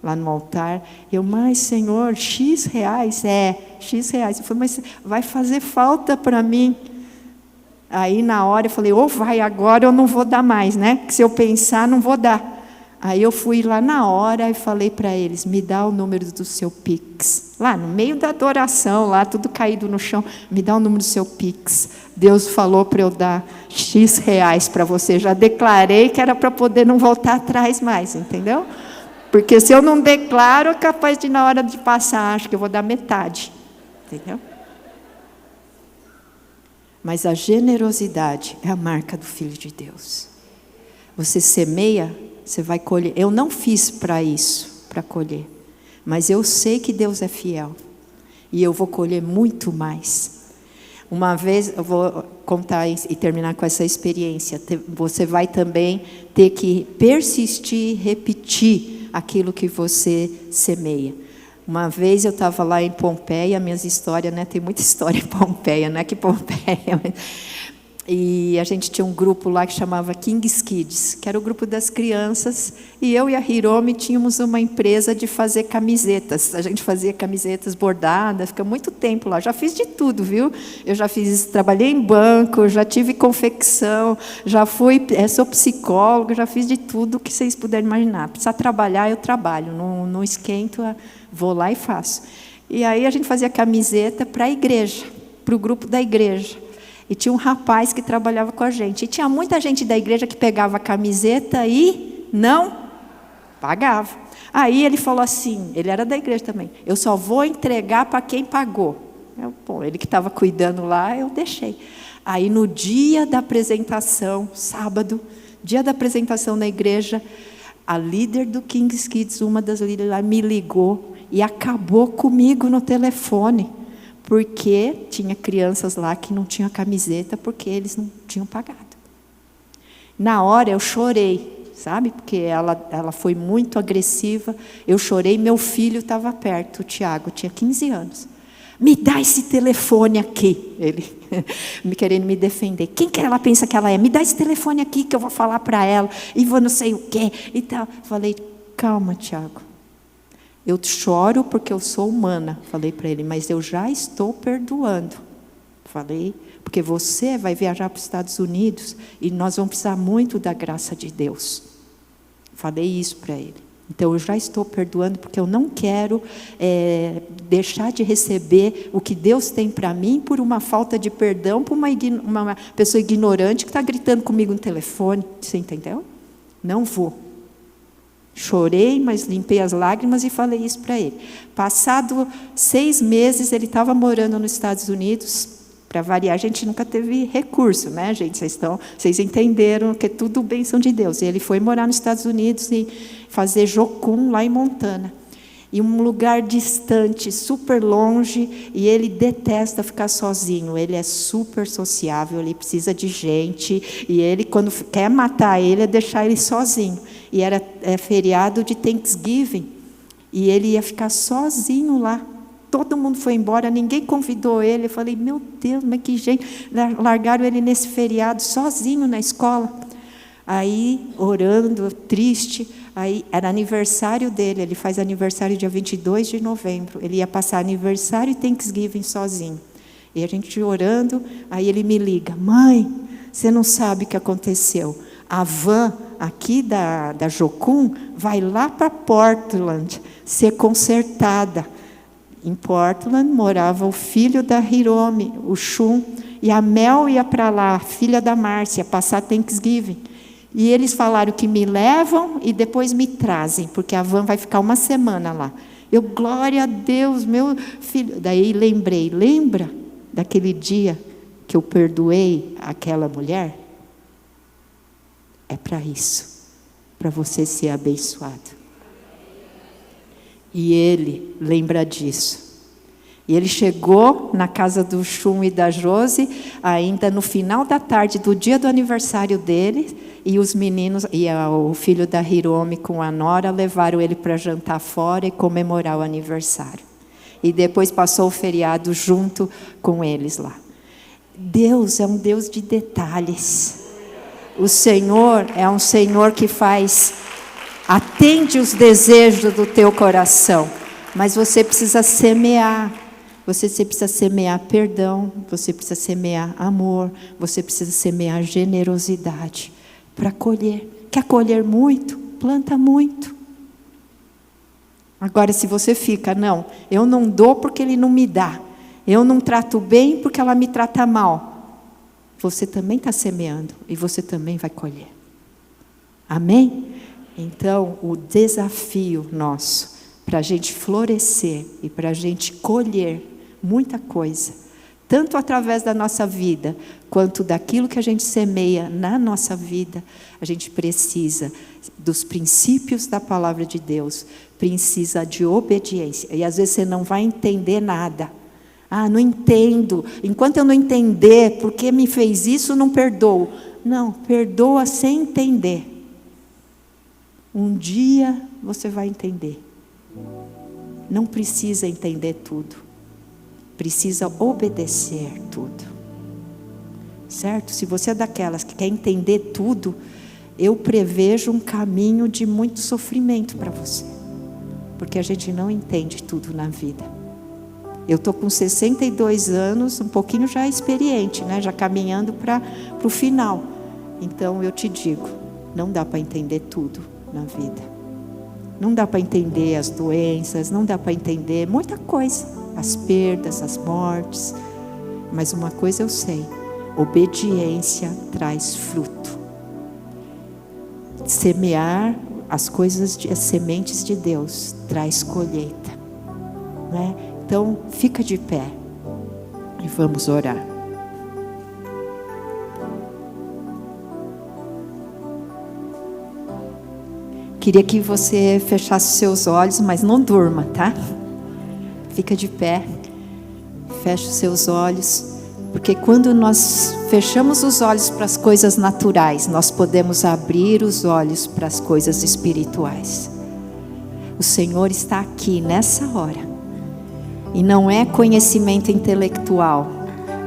lá no altar. Mas Senhor, X reais? X reais. Eu falei, mas vai fazer falta para mim. Aí na hora eu falei, ou vai agora ou não vou dar mais, né? Porque se eu pensar, não vou dar. Aí eu fui lá na hora e falei para eles, me dá o número do seu Pix. Lá no meio da adoração, lá tudo caído no chão, me dá o número do seu Pix. Deus falou para eu dar X reais para você. Já declarei que era para poder não voltar atrás mais, entendeu? Porque se eu não declaro, é capaz de na hora de passar, acho que eu vou dar metade. Entendeu? Mas a generosidade é a marca do Filho de Deus. Você semeia, você vai colher. Eu não fiz para isso, para colher. Mas eu sei que Deus é fiel. E eu vou colher muito mais. Uma vez, eu vou contar e terminar com essa experiência. Você vai também ter que persistir, repetir aquilo que você semeia. Uma vez eu estava lá em Pompeia, minhas histórias, né? Tem muita história em Pompeia, não é que Pompeia... E a gente tinha um grupo lá que chamava King's Kids, que era o grupo das crianças, e eu e a Hiromi tínhamos uma empresa de fazer camisetas. A gente fazia camisetas bordadas, fica muito tempo lá. Já fiz de tudo, viu? Eu já trabalhei em banco, já tive confecção, já sou psicóloga, já fiz de tudo que vocês puderem imaginar. Precisa trabalhar, eu trabalho, não esquento, vou lá e faço. E aí a gente fazia camiseta para a igreja, para o grupo da igreja. E tinha um rapaz que trabalhava com a gente. E tinha muita gente da igreja que pegava a camiseta e não pagava. Aí ele falou assim, ele era da igreja também, eu só vou entregar para quem pagou. Bom, ele que estava cuidando lá, eu deixei. Aí no dia da apresentação, sábado, dia da apresentação na igreja, a líder do King's Kids, uma das líderes lá, me ligou e acabou comigo no telefone. Porque tinha crianças lá que não tinham camiseta, porque eles não tinham pagado. Na hora eu chorei, sabe? Porque ela foi muito agressiva. Eu chorei, meu filho estava perto, o Tiago, tinha 15 anos. Me dá esse telefone aqui. Ele me querendo me defender. Quem que ela pensa que ela é? Me dá esse telefone aqui que eu vou falar para ela. E vou não sei o quê. E tal. Falei, calma, Tiago. Eu choro porque eu sou humana, falei para ele, mas eu já estou perdoando. Falei, porque você vai viajar para os Estados Unidos e nós vamos precisar muito da graça de Deus. Falei isso para ele. Então eu já estou perdoando porque eu não quero deixar de receber o que Deus tem para mim por uma falta de perdão para uma pessoa ignorante que está gritando comigo no telefone. Você entendeu? Não vou. Chorei, mas limpei as lágrimas e falei isso para ele. Passado 6 meses, ele estava morando nos Estados Unidos. Para variar, a gente nunca teve recurso, né, gente? Vocês entenderam que é tudo bênção de Deus. E ele foi morar nos Estados Unidos e fazer jocum lá em Montana. Em um lugar distante, super longe, e ele detesta ficar sozinho. Ele é super sociável, ele precisa de gente, e ele, quando quer matar ele, é deixar ele sozinho. E era feriado de Thanksgiving, e ele ia ficar sozinho lá. Todo mundo foi embora, ninguém convidou ele. Eu falei, meu Deus, mas que gente. Largaram ele nesse feriado, sozinho na escola. Aí, orando, triste, aí era aniversário dele, ele faz aniversário dia 22 de novembro, ele ia passar aniversário e Thanksgiving sozinho. E a gente orando, aí ele me liga, mãe, você não sabe o que aconteceu. A van aqui da Jocum vai lá para Portland ser consertada. Em Portland morava o filho da Hiromi, o Shun, e a Mel ia para lá, a filha da Márcia, passar Thanksgiving. E eles falaram que me levam e depois me trazem, porque a van vai ficar 1 semana lá. Eu, glória a Deus, meu filho. Daí lembrei, lembra daquele dia que eu perdoei aquela mulher? É para isso, para você ser abençoado. E ele lembra disso. E ele chegou na casa do Shun e da Josi, ainda no final da tarde do dia do aniversário dele, e os meninos, o filho da Hiromi com a nora, levaram ele para jantar fora e comemorar o aniversário. E depois passou o feriado junto com eles lá. Deus é um Deus de detalhes. O Senhor é um Senhor que atende os desejos do teu coração, mas você precisa semear. Você precisa semear perdão, você precisa semear amor, você precisa semear generosidade para colher. Quer colher muito? planta muito. Agora, se você fica, não, eu não dou porque ele não me dá, eu não trato bem porque ela me trata mal, você também está semeando e você também vai colher. Amém? Então, o desafio nosso, para a gente florescer e para a gente colher muita coisa, tanto através da nossa vida, quanto daquilo que a gente semeia na nossa vida, a gente precisa dos princípios da palavra de Deus, precisa de obediência. E às vezes você não vai entender nada. Ah, não entendo. Enquanto eu não entender porque me fez isso, não perdoo. Não, perdoa sem entender. Um dia você vai entender. Não precisa entender tudo. Precisa obedecer tudo. Certo? Se você é daquelas que quer entender tudo, eu prevejo um caminho de muito sofrimento para você. Porque a gente não entende tudo na vida. Eu estou com 62 anos, um pouquinho já experiente, né? Já caminhando para o final. Então eu te digo, não dá para entender tudo na vida. Não dá para entender as doenças, não dá para entender muita coisa. As perdas, as mortes. Mas uma coisa eu sei, obediência traz fruto. Semear as coisas, as sementes de Deus, traz colheita. Né? Então, fica de pé e vamos orar. Queria que você fechasse seus olhos, mas não durma, tá? Fica de pé, fecha os seus olhos, porque quando nós fechamos os olhos para as coisas naturais, nós podemos abrir os olhos para as coisas espirituais. O Senhor está aqui nessa hora. E não é conhecimento intelectual.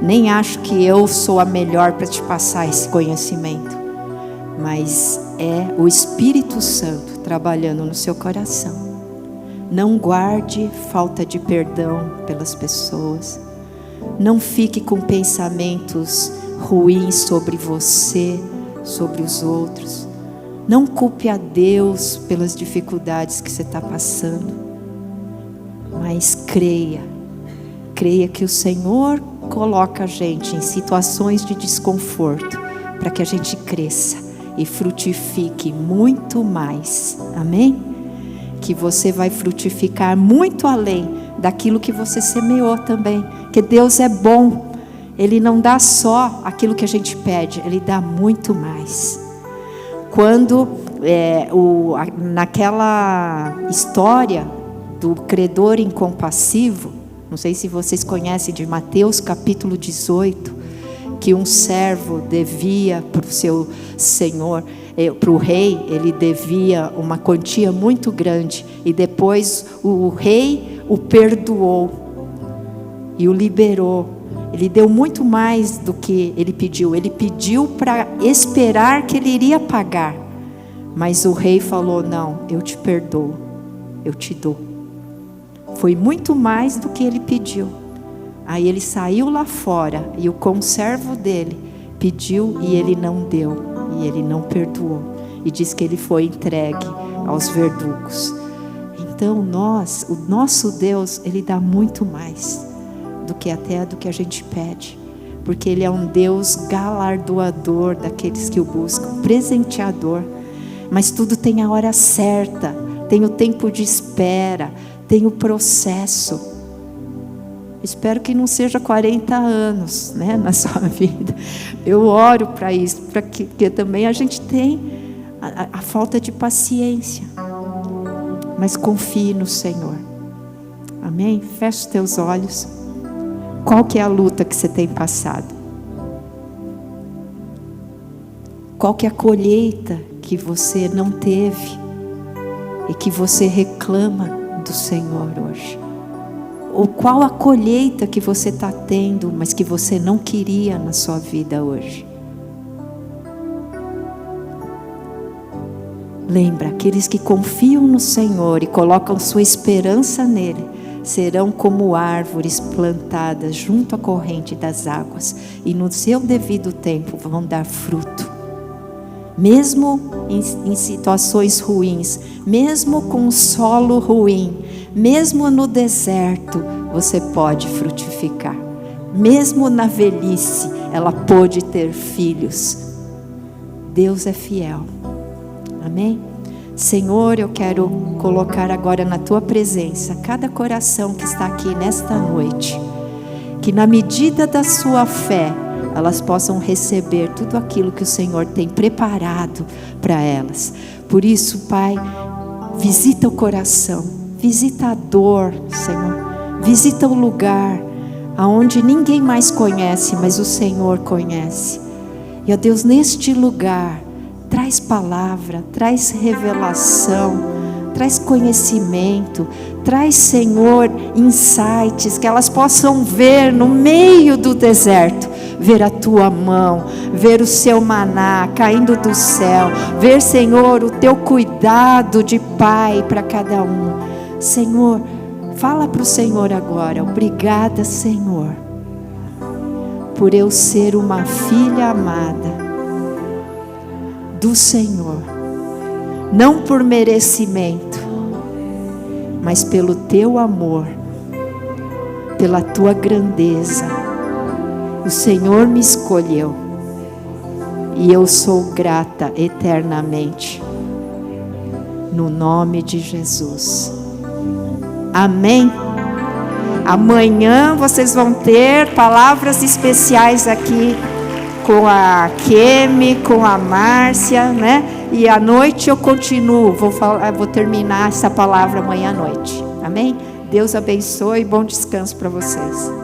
Nem acho que eu sou a melhor para te passar esse conhecimento. Mas é o Espírito Santo trabalhando no seu coração. Não guarde falta de perdão pelas pessoas. Não fique com pensamentos ruins sobre você, sobre os outros. Não culpe a Deus pelas dificuldades que você está passando. Mas creia que o Senhor coloca a gente em situações de desconforto para que a gente cresça e frutifique muito mais. Amém? Que você vai frutificar muito além daquilo que você semeou também. Que Deus é bom. Ele não dá só aquilo que a gente pede, Ele dá muito mais. Quando naquela história do credor incompassivo, não sei se vocês conhecem, de Mateus capítulo 18, que um servo devia para o seu senhor, para o rei, ele devia uma quantia muito grande, e depois o rei o perdoou e o liberou. Ele deu muito mais do que ele pediu para esperar que ele iria pagar, mas o rei falou: não, eu te perdoo, eu te dou. Foi muito mais do que ele pediu. Aí ele saiu lá fora e o conservo dele pediu e ele não deu, e ele não perdoou, e diz que ele foi entregue aos verdugos. Então o nosso Deus, Ele dá muito mais do que a gente pede, porque Ele é um Deus galardoador daqueles que o buscam, presenteador. Mas tudo tem a hora certa, tem o tempo de espera, tem o processo. Espero que não seja 40 anos, né, na sua vida. Eu oro para isso, para que também a gente tem a falta de paciência. Mas confie no Senhor. Amém? Feche os teus olhos. Qual que é a luta que você tem passado? Qual que é a colheita que você não teve e que você reclama do Senhor hoje? Ou qual a colheita que você está tendo, mas que você não queria na sua vida hoje? Lembra, aqueles que confiam no Senhor e colocam sua esperança nele, serão como árvores plantadas junto à corrente das águas, e no seu devido tempo vão dar fruto. mesmo em situações ruins, mesmo com um solo ruim, mesmo no deserto, você pode frutificar. Mesmo na velhice, ela pôde ter filhos. Deus é fiel. Amém? Senhor, eu quero colocar agora na tua presença cada coração que está aqui nesta noite, que na medida da sua fé, elas possam receber tudo aquilo que o Senhor tem preparado para elas. Por isso, Pai, visita o coração, visita a dor, Senhor, visita o lugar aonde ninguém mais conhece, mas o Senhor conhece. E, ó Deus, neste lugar, traz palavra, traz revelação, traz conhecimento, traz, Senhor, insights, que elas possam ver no meio do deserto, ver a tua mão, ver o seu maná caindo do céu, ver, Senhor, o teu cuidado de Pai para cada um. Senhor, fala para o Senhor agora: obrigada, Senhor, por eu ser uma filha amada do Senhor, não por merecimento, mas pelo teu amor, pela tua grandeza. O Senhor me escolheu e eu sou grata eternamente, no nome de Jesus. Amém? Amanhã vocês vão ter palavras especiais aqui com a Kemi, com a Márcia, né? E à noite eu continuo, vou terminar essa palavra amanhã à noite. Amém? Deus abençoe e bom descanso para vocês.